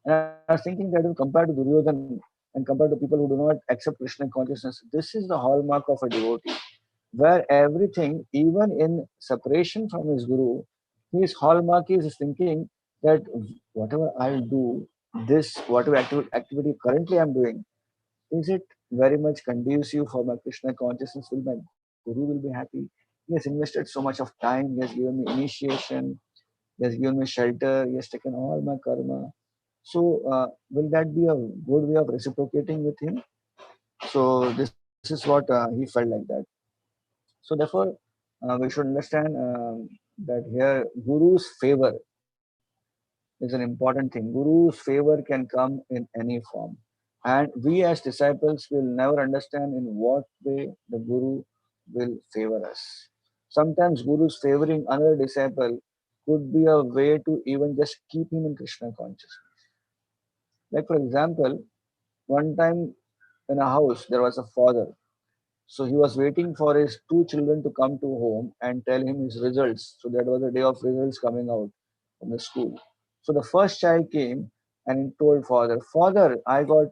And I was thinking that compared to Duryodhan and compared to people who do not accept Krishna consciousness, this is the hallmark of a devotee, where everything, even in separation from his guru, his hallmark is thinking that whatever I'll do, this, whatever activity currently I'm doing, is it very much conducive for my Krishna consciousness? Will my guru will be happy? He has invested so much of time, he has given me initiation, he has given me shelter, he has taken all my karma. So, will that be a good way of reciprocating with him? So, this is what he felt like that. So, therefore, we should understand that here Guru's favor is an important thing. Guru's favor can come in any form. And we as disciples will never understand in what way the Guru will favor us. Sometimes Guru's favoring another disciple could be a way to even just keep him in Krishna consciousness. Like, for example, one time in a house, there was a father. So he was waiting for his two children to come to home and tell him his results. So that was the day of results coming out from the school. So the first child came and he told father, Father, I got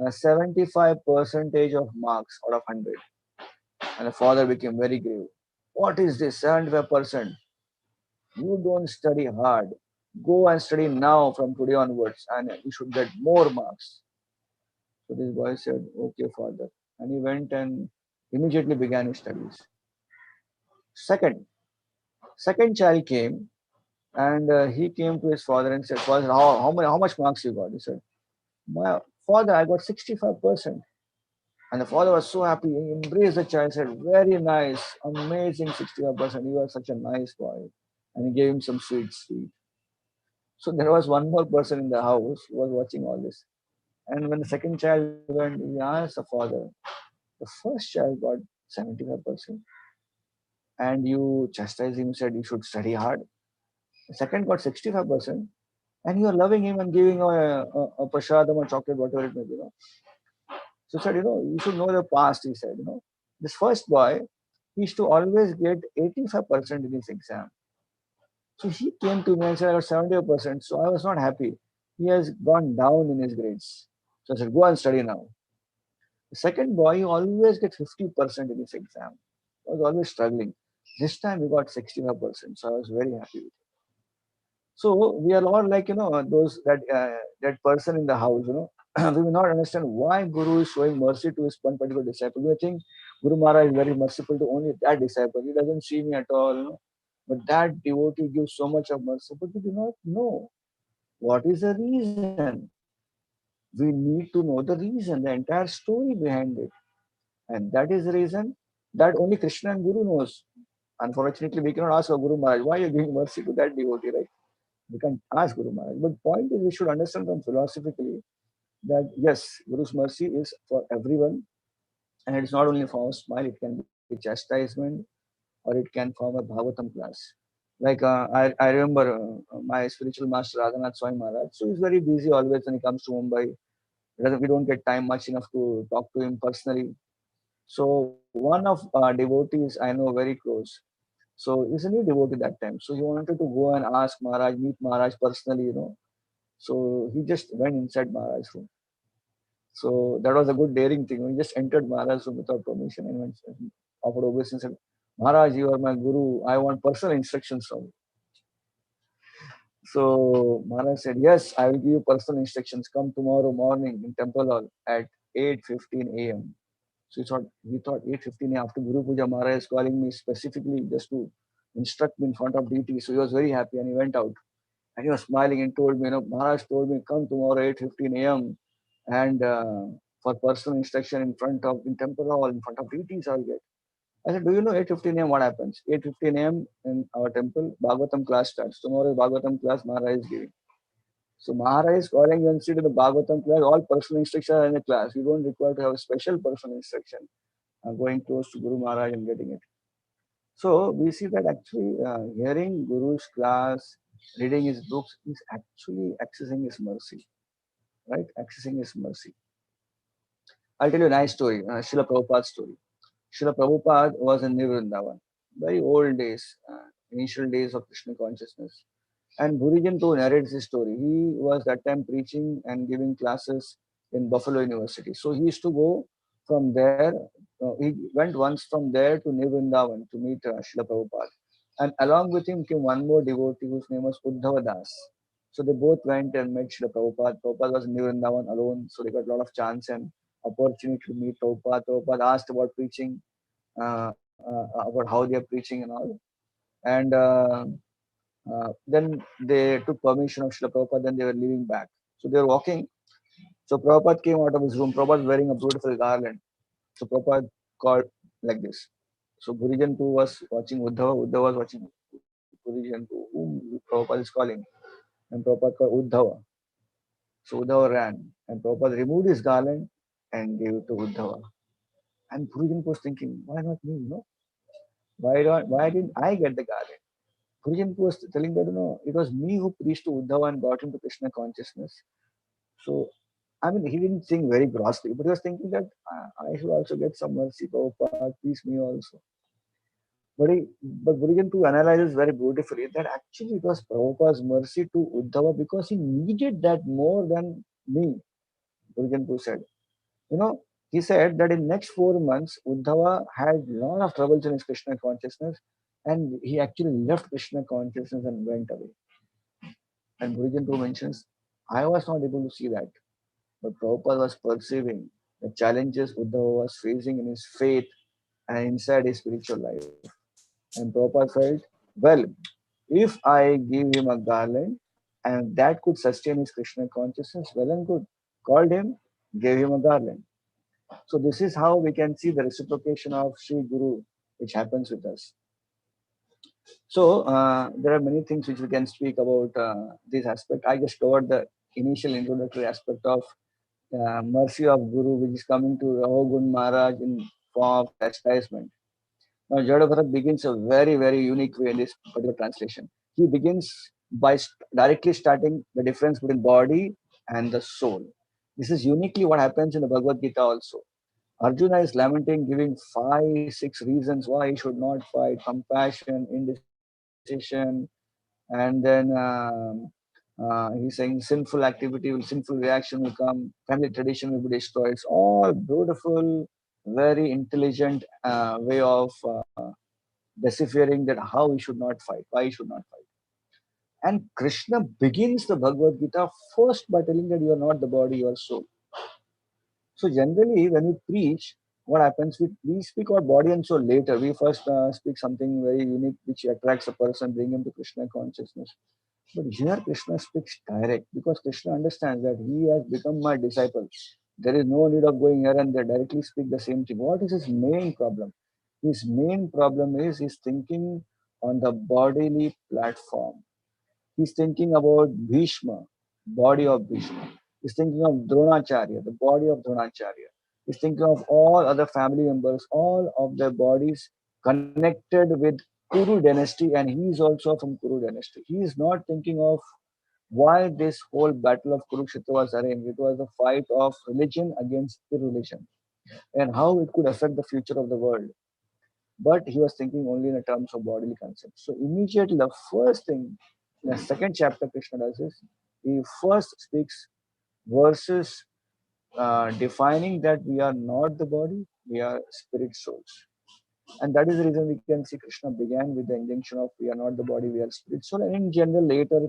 75 percentage of marks out of 100. And the father became very grave. What is this 75%? You don't study hard. Go and study now from today onwards and you should get more marks. So this boy said, okay, father. And he went and immediately began his studies. Second, second child came and he came to his father and said, Father, how much marks you got? He said, my father, I got 65%. And the father was so happy. He embraced the child, said, very nice, amazing 65%. You are such a nice boy. And he gave him some sweets to eat. So there was one more person in the house who was watching all this. And when the second child went, he asked the father, the first child got 75%. And you chastised him, said you should study hard. The second got 65%. And you are loving him and giving him a prasadam or chocolate, whatever it may be. So he said, you should know the past, he said, This first boy, he used to always get 85% in his exam. So he came to me and said, I got 70%. So I was not happy. He has gone down in his grades. So I said, go and study now. The second boy, he always gets 50% in his exam. I was always struggling. This time he got 65%. So I was very happy with it. So we are all like, those that person in the house, we will not understand why Guru is showing mercy to his one particular disciple. We think Guru Maharaj is very merciful to only that disciple. He doesn't see me at all. But that devotee gives so much of mercy, but we do not know what is the reason. We need to know the reason, the entire story behind it. And that is the reason that only Krishna and Guru knows. Unfortunately, we cannot ask our Guru Maharaj, why are you giving mercy to that devotee, right? We can ask Guru Maharaj. But point is, we should understand from philosophically that yes, Guru's mercy is for everyone. And it's not only for a smile, it can be chastisement or it can form a Bhagavatam class. Like I remember my spiritual master Radhanath Swami Maharaj. So he's very busy always when he comes to Mumbai. We don't get time much enough to talk to him personally. So one of devotees I know very close. So he's a new devotee that time. So he wanted to go and ask Maharaj, meet Maharaj personally. So he just went inside Maharaj's room. So that was a good daring thing. He just entered Maharaj's room without permission and went, offered obeisance and said, Maharaj, you are my guru. I want personal instructions from you. So Maharaj said, yes, I will give you personal instructions. Come tomorrow morning in Temple Hall at 8:15 a.m. So he thought 8:15 a.m. after Guru Puja, Maharaj is calling me specifically just to instruct me in front of deity. So he was very happy and he went out. And he was smiling and told me, Maharaj told me, come tomorrow 8:15 a.m. and for personal instruction in Temple Hall, in front of deities I'll get. I said, do you know 8:15 a.m. what happens? 8:15 a.m. in our temple, Bhagavatam class starts. Tomorrow is Bhagavatam class Maharaj is giving. So Maharaj is calling you and sit in the Bhagavatam class, all personal instruction are in the class. You don't require to have a special personal instruction. Going close to Guru Maharaj and getting it. So we see that actually hearing Guru's class, reading his books is actually accessing his mercy. right? Accessing his mercy. I'll tell you a nice story, Srila Prabhupada's story. Srila Prabhupada was in Vrindavan, very old days, initial days of Krishna consciousness. And Bhurijan too narrates his story. He was that time preaching and giving classes in Buffalo University. So he used to go from there. He went once from there to Vrindavan to meet Srila Prabhupada. And along with him came one more devotee whose name was Uddhava Das. So they both went and met Srila Prabhupada. Prabhupada was in Vrindavan alone, so they got a lot of chance and opportunity to meet Prabhupada. Prabhupada asked about preaching, about how they are preaching and all. And then they took permission of Srila Prabhupada, then they were leaving back. So they were walking. So Prabhupada came out of his room. Prabhupada was wearing a beautiful garland. So Prabhupada called like this. So Bhurijan too was watching Uddhava. Uddhava was watching Bhurijan too, whom Prabhupada is calling. And Prabhupada called Uddhava. So Uddhava ran. And Prabhupada removed his garland and gave it to Uddhava. And Bhurijan was thinking, why not me? Why didn't I get the garland? Bhurijan was telling that, it was me who preached to Uddhava and got him to Krishna consciousness. So, I mean, he didn't think very grossly, but he was thinking that I should also get some mercy, Prabhupada, please me also. But Bhurijan too analyzes very beautifully that actually it was Prabhupada's mercy to Uddhava because he needed that more than me, Bhurijan too said. He said that in next 4 months, Uddhava had a lot of troubles in his Krishna consciousness and he actually left Krishna consciousness and went away. And Bhurijan too mentions, I was not able to see that. But Prabhupada was perceiving the challenges Uddhava was facing in his faith and inside his spiritual life. And Prabhupada felt, well, if I give him a garland and that could sustain his Krishna consciousness, well and good. Called him, gave him a garland. So this is how we can see the reciprocation of Sri Guru, which happens with us. So there are many things which we can speak about this aspect. I just covered the initial introductory aspect of mercy of Guru, which is coming to Rahogun Maharaj in form of chastisement. Now, Jadabharat begins a very, very unique way in this particular translation. He begins by directly starting the difference between body and the soul. This is uniquely what happens in the Bhagavad Gita also. Arjuna is lamenting, giving 5-6 reasons why he should not fight: compassion, indecision, and then he's saying sinful activity sinful reaction will come, family tradition will be destroyed. It's all beautiful, very intelligent way of deciphering that how we should not fight, why we should not fight. And Krishna begins the Bhagavad Gita first by telling that you are not the body, you are soul. So generally, when we preach, what happens? We speak about body and soul later. We first speak something very unique which attracts a person, bring him to Krishna consciousness. But here Krishna speaks direct because Krishna understands that he has become my disciple. There is no need of going here and there, directly speak the same thing. What is his main problem? His main problem is he's thinking on the bodily platform. He's thinking about Bhishma, body of Bhishma. He's thinking of Dronacharya, the body of Dronacharya. He's thinking of all other family members, all of their bodies connected with Kuru dynasty, and he is also from Kuru dynasty. He is not thinking of why this whole battle of Kurukshetra was arranged. It was a fight of religion against irreligion and how it could affect the future of the world. But he was thinking only in terms of bodily concepts. So immediately the first thing, in the second chapter Krishna does is, he first speaks verses defining that we are not the body, we are spirit souls. And that is the reason we can see Krishna began with the injunction of we are not the body, we are spirit soul. And in general, later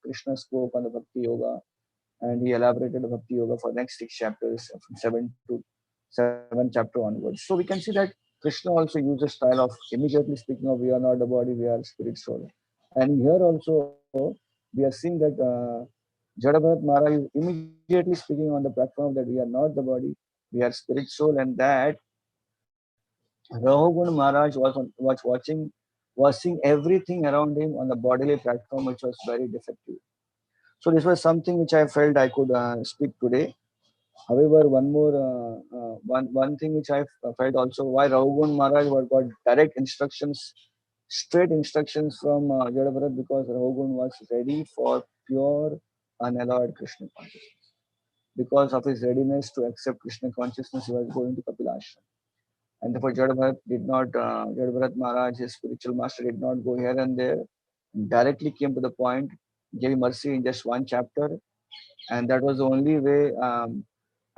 Krishna spoke on the Bhakti Yoga and he elaborated the Bhakti Yoga for the next 6 chapters, from 7 chapter onwards. So we can see that Krishna also uses style of immediately speaking of we are not the body, we are spirit soul. And here also we are seeing that Jadabharat Maharaj is immediately speaking on the platform that we are not the body, we are spirit soul, and that Rahogun Maharaj was seeing everything around him on the bodily platform, which was very defective. So this was something which I felt I could speak today. However, one thing which I felt also, why Rahogun Maharaj got direct instructions, straight instructions from Jadabharat, because Rahogun was ready for pure unalloyed Krishna consciousness. because of his readiness to accept Krishna consciousness, he was going to Kapilashram. And therefore Jadbharat Maharaj, his spiritual master, did not go here and there, directly came to the point, gave mercy in just one chapter. And that was the only way.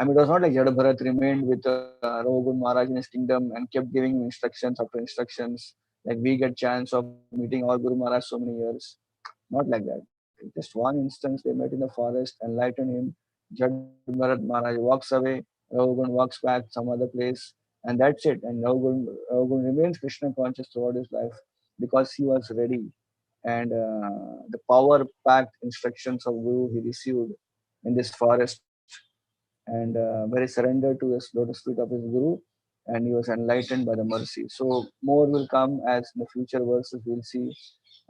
It was not like Jadbharat remained with Raghugun Maharaj in his kingdom and kept giving instructions after instructions. Like we get chance of meeting our Guru Maharaj so many years. Not like that. Just one instance, they met in the forest, enlightened him. Jadbharat Maharaj walks away, Raghugun walks back some other place, and that's it. And Raghugun remains Krishna conscious throughout his life because he was ready. And the power-packed instructions of Guru he received in this forest, and very surrendered to his lotus feet of his Guru, and he was enlightened by the mercy. So more will come as in the future verses we'll see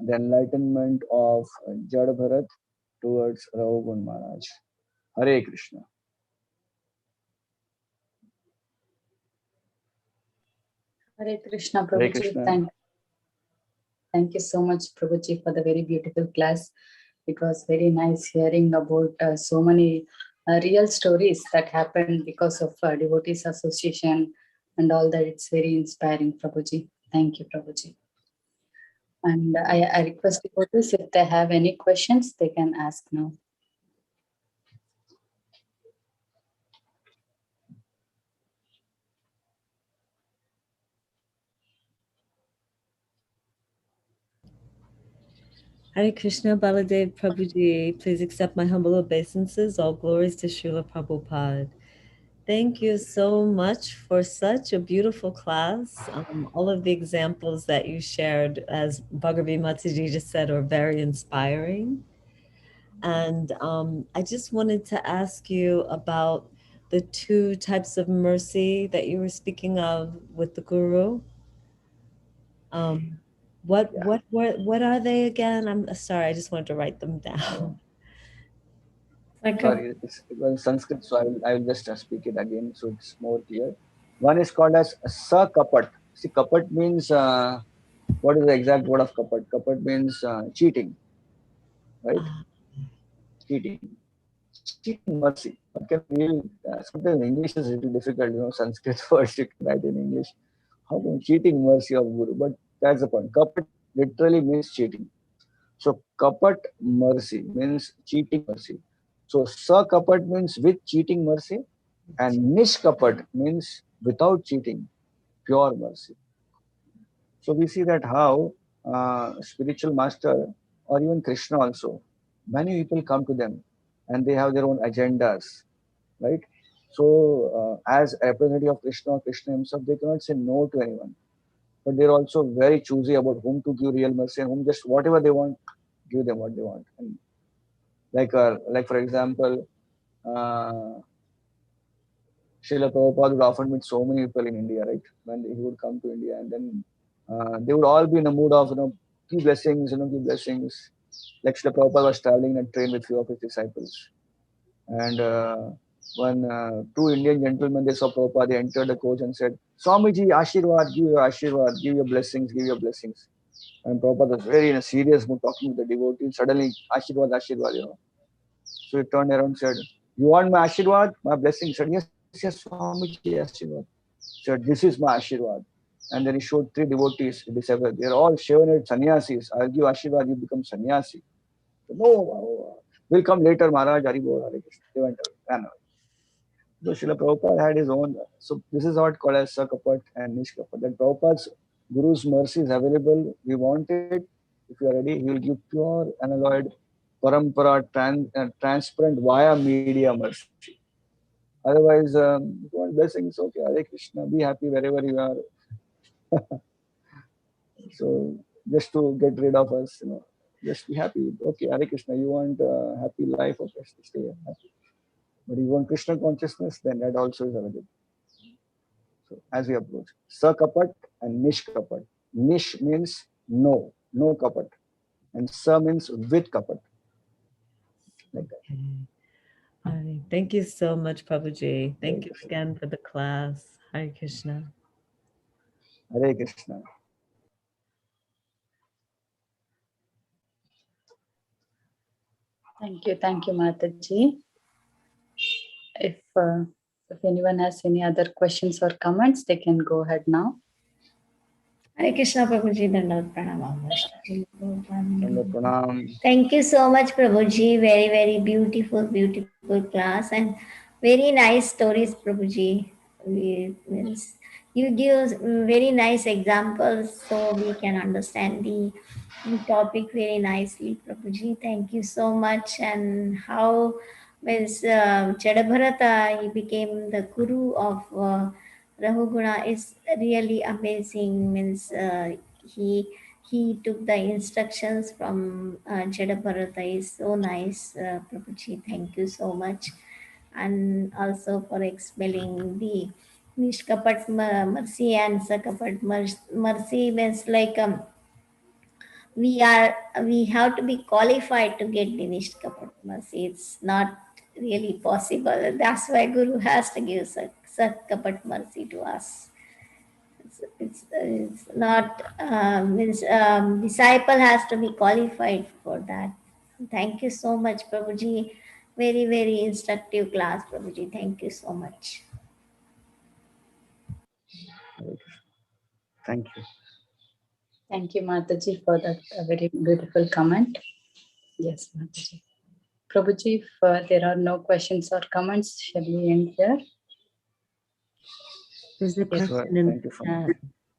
the enlightenment of Jada Bharat towards Raghugun Maharaj. Hare Krishna. Hare Krishna, Hare Prabhuji. Krishna. Thank you so much, Prabhuji, for the very beautiful class. It was very nice hearing about so many real stories that happened because of devotees association and all that. It's very inspiring, Prabhuji. Thank you, Prabhuji. And I request devotees, if they have any questions, they can ask now. Hare Krishna, Baladev Prabhuji, please accept my humble obeisances. All glories to Srila Prabhupada. Thank you so much for such a beautiful class. All of the examples that you shared, as Bhagavi Mataji just said, are very inspiring. And I just wanted to ask you about the two types of mercy that you were speaking of with the Guru. What are they again? I'm sorry, I just wanted to write them down. Sorry, it was Sanskrit, so I will just speak it again so it's more clear. One is called as Kapat. See, Kapat means, what is the exact word of Kapat? Kapat means cheating, right? Cheating. Cheating mercy. What can we, sometimes English is a little difficult, Sanskrit words you can write in English. How can cheating mercy of Guru? But that's the point. Kapat literally means cheating. So Kapat mercy means cheating mercy. So Kapat means with cheating mercy, and Nishkapat means without cheating, pure mercy. So we see that how spiritual master or even Krishna also, many people come to them and they have their own agendas, right? So as a representative of Krishna or Krishna himself, they cannot say no to anyone. But they're also very choosy about whom to give real mercy and whom just whatever they want, give them what they want. And like for example, Srila Prabhupada would often meet so many people in India, right? When he would come to India, and then they would all be in a mood of, give blessings, give blessings. Like Srila Prabhupada was traveling in a train with few of his disciples. And when two Indian gentlemen, they saw Prabhupada, they entered the coach and said, Swamiji, Ashirwad, give your blessings, give your blessings. And Prabhupada was very in a serious mood talking with the devotees. Suddenly, Ashirwad, So he turned around and said, you want my Ashirwad, my blessing? He said, yes, Swamiji, Ashirwad. He said, this is my Ashirwad. And then he showed three devotees, disciples. They're all Shivanate sannyasis. I'll give Ashirwad, you become sannyasi. No, we'll come later, Maharaj, Haribol, Hare Krishna. They went away. So Srila Prabhupada had his own. So this is what called as Sakapat and Nishkapat. That Prabhupada's Guru's mercy is available. We want it. If you are ready, he will give pure, unalloyed, parampara, transparent via media mercy. Otherwise, if you want blessings, okay, Hare Krishna, be happy wherever you are. So just to get rid of us, just be happy. Okay, Hare Krishna, you want a happy life, okay, stay happy. But you want Krishna consciousness, then that also is available. So as we approach, Sakapat and Nishkapat. Nish means no kapat. And Sa means with kapat. Like that. Thank you so much, Prabhuji. Thank you again for the class. Hare Krishna. Hare Krishna. Thank you, Mataji. if anyone has any other questions or comments, they can go ahead now. Hare Krishna, Prabhuji, Dandavat Pranam. Thank you so much, Prabhuji. Very, very beautiful, beautiful class and very nice stories, Prabhuji. You give very nice examples so we can understand the topic very nicely, Prabhuji. Thank you so much. And how means Chedabharata, he became the guru of Rahuguna is really amazing. Means he took the instructions from Chedabharata is so nice, Prabhuji. Thank you so much. And also for explaining the Nishkapat mercy and Sakapat mercy means like we have to be qualified to get the Nishkapat mercy. It's not really possible. That's why Guru has to give Sakapat mercy to us. It's not means disciple has to be qualified for that. Thank you so much, Prabhuji. Very, very instructive class, Prabhuji. Thank you so much. Thank you. Thank you, Mataji, for that very beautiful comment. Yes, Mataji. Prabhuji, if there are no questions or comments, shall we end here? There's a Yes. question in Thank the you for chat.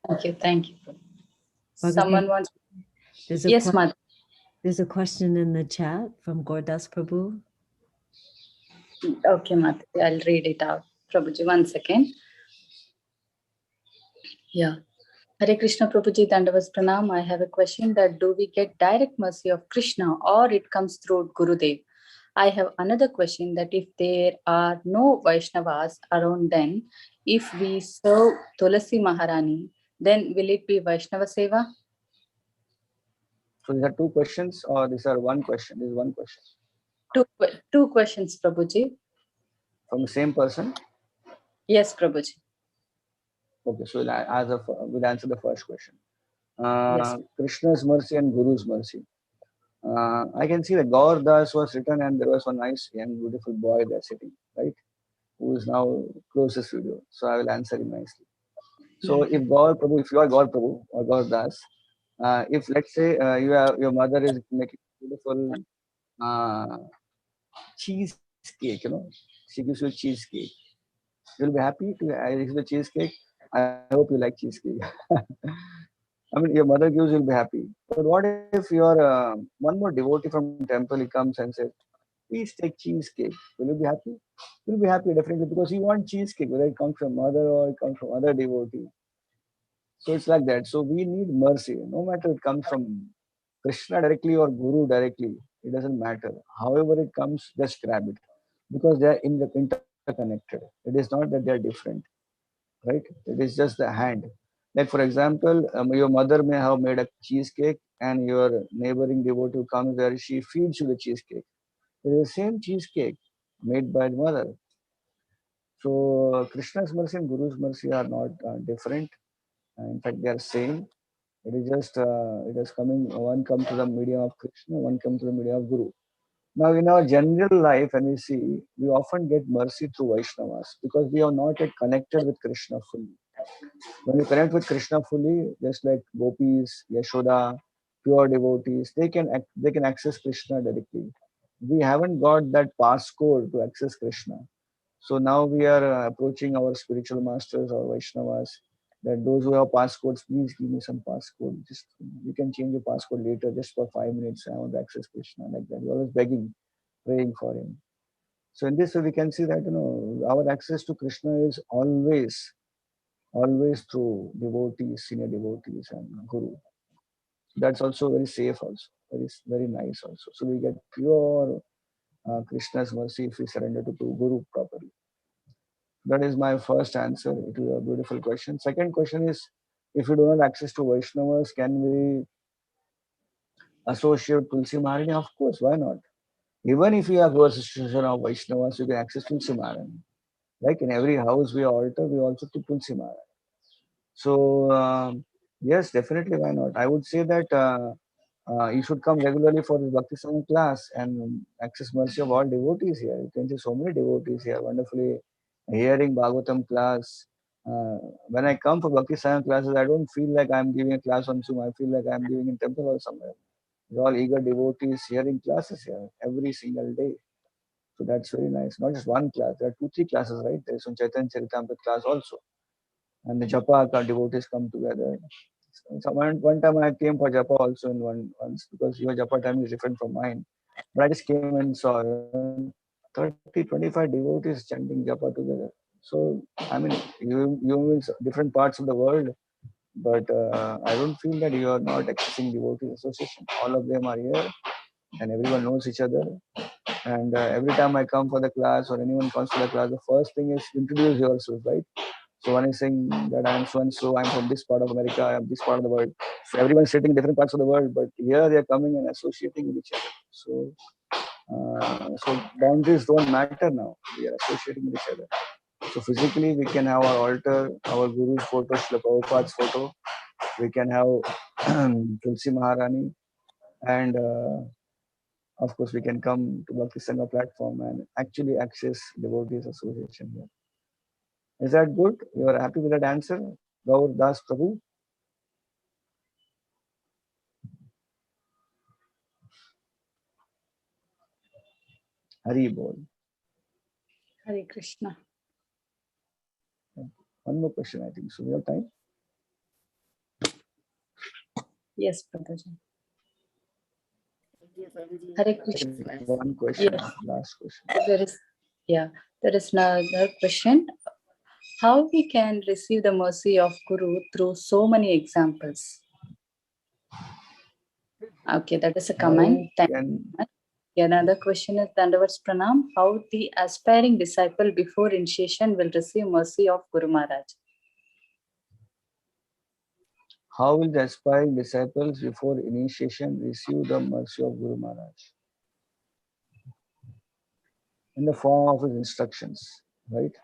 Thank you. Thank you. Bhagavan, Someone wants. There's a Yes, Mataji. There's a question in the chat from Gordas Prabhu. Okay, Mataji, I'll read it out. Prabhuji, 1 second. Yeah. Hare Krishna, Prabhuji, Dandavas Pranam. I have a question that do we get direct mercy of Krishna or it comes through Gurudev? I have another question that if there are no Vaishnavas around then, if we serve Tulasi Maharani, then will it be Vaishnava Seva? So these are two questions or these are one question? This is one question. Two questions, Prabhuji. From the same person? Yes, Prabhuji. Okay, so we'll answer the first question. Yes. Krishna's mercy and Guru's mercy. I can see that Gaur Das was written and there was one nice young beautiful boy there sitting, right? Who is now closest video. So I will answer him nicely. So if Gaur Prabhu, if you are Gaur Prabhu or Gaur Das, if let's say your mother is making beautiful cheesecake, she gives you a cheesecake. You'll be happy to receive the cheesecake. I hope you like cheesecake. I mean, your mother gives, you'll be happy. But what if your one more devotee from temple, he comes and says, please take cheesecake. Will you be happy? You'll be happy definitely because you want cheesecake, whether it comes from mother or it comes from other devotee. So it's like that. So we need mercy. No matter it comes from Krishna directly or Guru directly, it doesn't matter. However it comes, just grab it. Because they are interconnected. It is not that they are different. Right? It is just the hand. Like for example, your mother may have made a cheesecake and your neighboring devotee comes there, she feeds you the cheesecake. It is the same cheesecake made by the mother. So Krishna's mercy and Guru's mercy are not different. In fact, they are same. It is just it is coming. One comes to the medium of Krishna, one comes to the medium of Guru. Now, in our general life, and we see, we often get mercy through Vaishnavas because we are not yet connected with Krishna fully. When we connect with Krishna fully, just like gopis, Yashoda, pure devotees, they can access Krishna directly. We haven't got that passcode to access Krishna. So now we are approaching our spiritual masters or Vaishnavas that those who have passcodes, please give me some passcode. Just you can change your passcode later, just for 5 minutes. I want to access Krishna like that. We're always begging, praying for him. So in this way, we can see that our access to Krishna is always through devotees, senior devotees, and Guru. That's also very safe, also very nice, also. So we get pure Krishna's mercy if we surrender to Guru properly. That is my first answer to a beautiful question. Second question is, if we do not access to Vaishnavas, can we associate Tulsi Maharani? Of course, why not? Even if you have association of Vaishnavas, you can access Tulsi Maharani. Like in every house we altar, we also keep Tulsi Maharani. So yes, definitely, why not? I would say that you should come regularly for this Bhakti Sangha class and access mercy of all devotees here. You can see so many devotees here, wonderfully hearing Bhagavatam class. When I come for Bhakti Sangha classes, I don't feel like I'm giving a class on Zoom. I feel like I'm giving in temple or somewhere. We're all eager devotees hearing classes here every single day. So that's very nice. Not just one class. There are 2-3 classes, right? There's some Chaitanya Charitamrita class also. And the Japa devotees come together. So one time I came for Japa also in once because your Japa time is different from mine. But I just came and saw 30-25 devotees chanting Japa together. So I mean, you in different parts of the world, but I don't feel that you are not accessing devotees association. All of them are here, and everyone knows each other. And every time I come for the class or anyone comes to the class, the first thing is introduce yourself, right? So one is saying that I am so and so, I'm from this part of America, I am this part of the world. So everyone's sitting in different parts of the world, but here they are coming and associating with each other. So boundaries don't matter now. We are associating with each other. So physically, we can have our altar, our Guru's photo, Srila Prabhupada's photo. We can have Tulsi Maharani, and of course, we can come to Bhakti Sangha platform and actually access devotees association here. Is that good? You are happy with that answer, Gaur Das Prabhu? Hari Bol. Hare Krishna. One more question, I think. So we have time? Yes, Prabhuji. Hare Krishna. One question, Yes. last question. There is another question. How we can receive the mercy of Guru through so many examples? Okay, that is a comment. Thank you. Another question is Dandavats Pranam. How the aspiring disciple before initiation will receive mercy of Guru Maharaj? How will the aspiring disciples before initiation receive the mercy of Guru Maharaj? In the form of his instructions, right?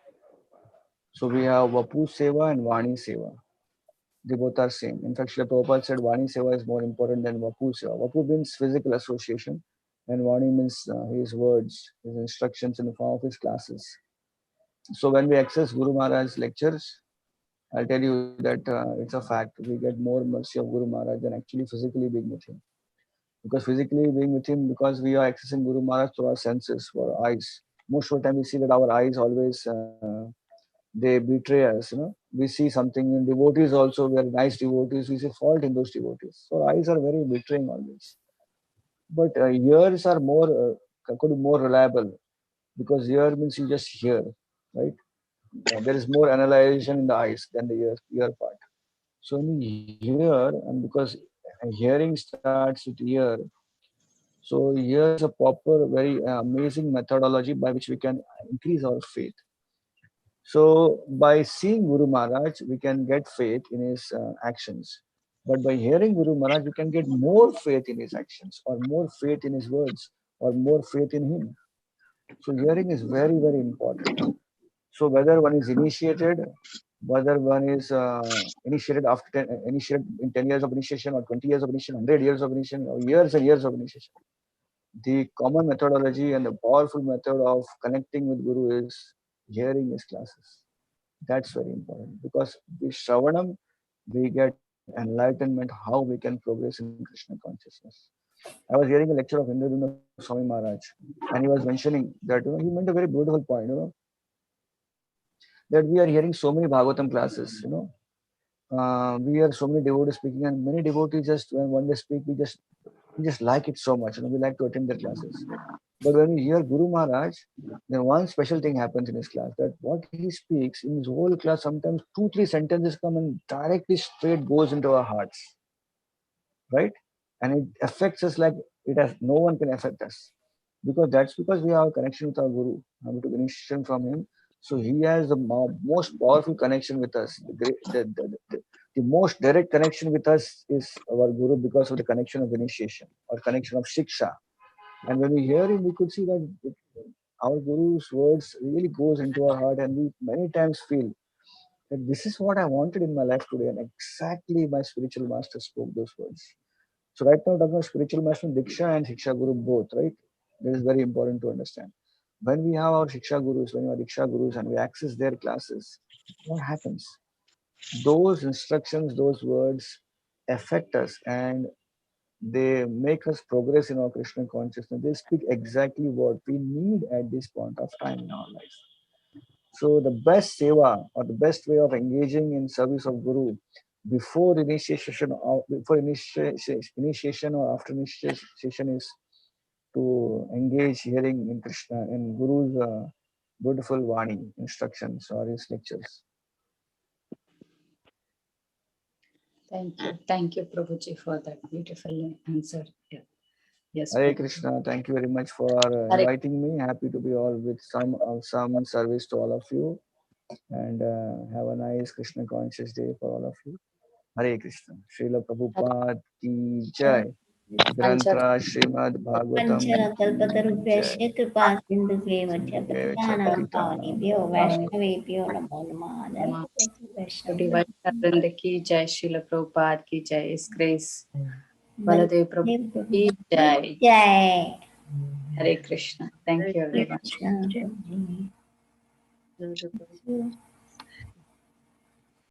So we have Vapu Seva and Vani Seva. They both are same. In fact, Srila Prabhupada said Vani Seva is more important than Vapu Seva. Vapu means physical association, and Vani means his words, his instructions in the form of his classes. So when we access Guru Maharaj's lectures, I'll tell you that it's a fact. We get more mercy of Guru Maharaj than actually physically being with him. Because physically being with him, because we are accessing Guru Maharaj through our senses, through our eyes. Most of the time we see that our eyes always, they betray us. We see something in devotees also, we are nice devotees, we see fault in those devotees. So eyes are very betraying always. But ears are could be more reliable, because ear means you just hear, right? There is more analyzation in the eyes than the ear part. So when you hear, and because hearing starts with ear, so here is a proper, very amazing methodology by which we can increase our faith. So by seeing Guru Maharaj, we can get faith in his actions. But by hearing Guru Maharaj, we can get more faith in his actions, or more faith in his words, or more faith in him. So hearing is very, very important. So whether one is initiated, whether one is initiated initiated in 10 years of initiation, or 20 years of initiation, 100 years of initiation, or years and years of initiation, the common methodology and the powerful method of connecting with Guru is hearing his classes. That's very important, because with Shravanam, we get enlightenment how we can progress in Krishna consciousness. I was hearing a lecture of Indraduna Swami Maharaj, and he was mentioning that he meant a very beautiful point, that we are hearing so many Bhagavatam classes, we hear so many devotees speaking, and many devotees just when they speak, we just like it so much, we like to attend their classes. But when we hear Guru Maharaj, then one special thing happens in his class, that what he speaks in his whole class, sometimes 2-3 sentences come and directly straight goes into our hearts, right? And it affects us like no one can affect us, because we have a connection with our Guru, and we took initiation from him. So he has the most powerful connection with us. The most direct connection with us is our Guru, because of the connection of initiation or connection of Shiksha. And when we hear him, we could see that our Guru's words really goes into our heart, and we many times feel that this is what I wanted in my life today, and exactly my spiritual master spoke those words. So right now, talking about spiritual master, Diksha and Shiksha Guru both, right? This is very important to understand. When we have our Shiksha Gurus, when we are Diksha Gurus and we access their classes, what happens? Those instructions, those words affect us and they make us progress in our Krishna consciousness. They speak exactly what we need at this point of time in our life. So the best seva or the best way of engaging in service of Guru before initiation or after initiation is to engage hearing in Krishna in Guru's beautiful Vani instructions or his lectures. Thank you, Prabhuji, for that beautiful answer. Yeah. Yes, Hare Prabhuji. Krishna, thank you very much for inviting me. Happy to be all with some service to all of you, and have a nice Krishna conscious day for all of you. Hare Krishna. Srila Prabhupada ki jai. Grantra Srimad Bhagavatam ki पञ्चकल्पतरुभ्यश्च jai. कृपा सिन्धुभ्यश्च Sindhuveva पतितानां Patitanam वैष्णवेभ्यो नमो नमः So वैष्णव divine Vrinda ki jai, Srila Prabhupada ki jai, His Grace Baladev Prabhu ki jai. जय Hare Krishna. Thank you, everyone. Krishna Prabhu